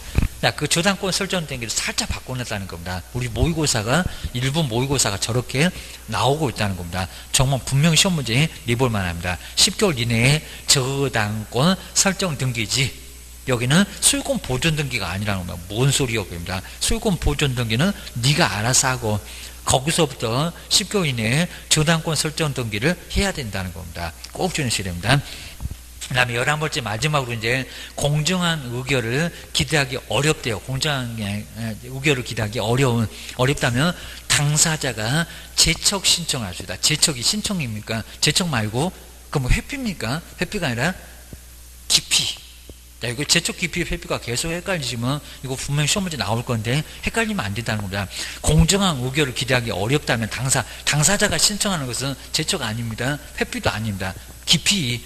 그 저당권 설정 등기를 살짝 바꿔놨다는 겁니다. 우리 모의고사가, 일본 모의고사가 저렇게 나오고 있다는 겁니다. 정말 분명히 시험 문제에 내볼만 합니다. 10개월 이내에 저당권 설정 등기지. 여기는 소유권 보존 등기가 아니라는 겁니다. 뭔 소리요? 그럽니다. 소유권 보존 등기는 네가 알아서 하고, 거기서부터 10개월 이내에 저당권 설정 등기를 해야 된다는 겁니다. 꼭 주의하셔야 됩니다. 그 다음에 11번째 마지막으로 이제 공정한 의결을 기대하기 어렵대요. 공정한 의결을 기대하기 어렵다면 당사자가 재척 신청을 할 수 있다. 재척이 신청입니까? 재척 말고, 그럼 회피입니까? 회피가 아니라 기피. 자, 이거 재척 기피 회피가 계속 헷갈리시면 이거 분명히 시험 문제 나올 건데 헷갈리면 안 된다는 겁니다. 공정한 의결을 기대하기 어렵다면 당사자가 신청하는 것은 재척 아닙니다. 회피도 아닙니다. 기피,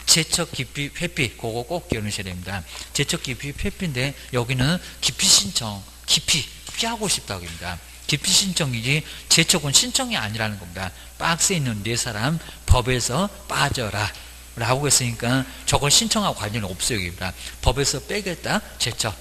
재척 기피 회피, 그거 꼭 기억하셔야 됩니다. 재척 기피 회피인데 여기는 기피 신청, 기피 피하고 싶다고 합니다. 기피 신청이지 재척은 신청이 아니라는 겁니다. 박스에 있는 네 사람 법에서 빠져라 라고 했으니까 저건 신청하고 관련이 없어요. 여기입니다. 법에서 빼겠다, 재척.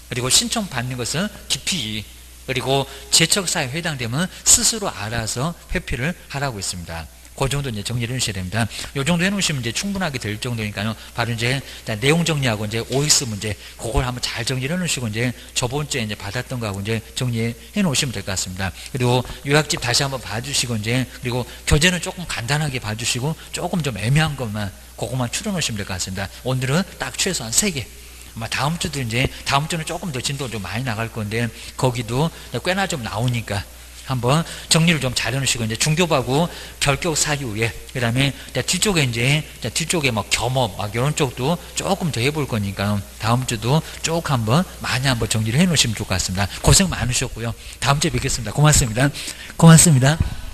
그리고 신청받는 것은 기피. 그리고 재척사에 해당되면 스스로 알아서 회피를 하라고 했습니다. 그 정도 이제 정리를 해주셔야 됩니다. 이 정도 해놓으시면 이제 충분하게 될 정도니까요. 바로 이제 내용 정리하고 이제 OX 문제, 그걸 한번 잘 정리를 해놓으시고 이제 저번 주에 이제 받았던 거하고 이제 정리해 놓으시면 될 것 같습니다. 그리고 요약집 다시 한번 봐주시고 이제, 그리고 교재는 조금 간단하게 봐주시고 조금 좀 애매한 것만 그것만 추려놓으시면 될 것 같습니다. 오늘은 딱 최소한 3개. 아마 다음 주도 이제, 다음 주는 조금 더 진도가 좀 많이 나갈 건데, 거기도 꽤나 좀 나오니까 한번 정리를 좀 잘 해놓으시고, 이제 중교하고 결격 사유에, 그 다음에 뒤쪽에 이제, 뒤쪽에 뭐 겸업, 막 이런 쪽도 조금 더 해볼 거니까, 다음 주도 쭉 한번 많이 한번 정리를 해놓으시면 좋을 것 같습니다. 고생 많으셨고요. 다음 주에 뵙겠습니다. 고맙습니다. 고맙습니다.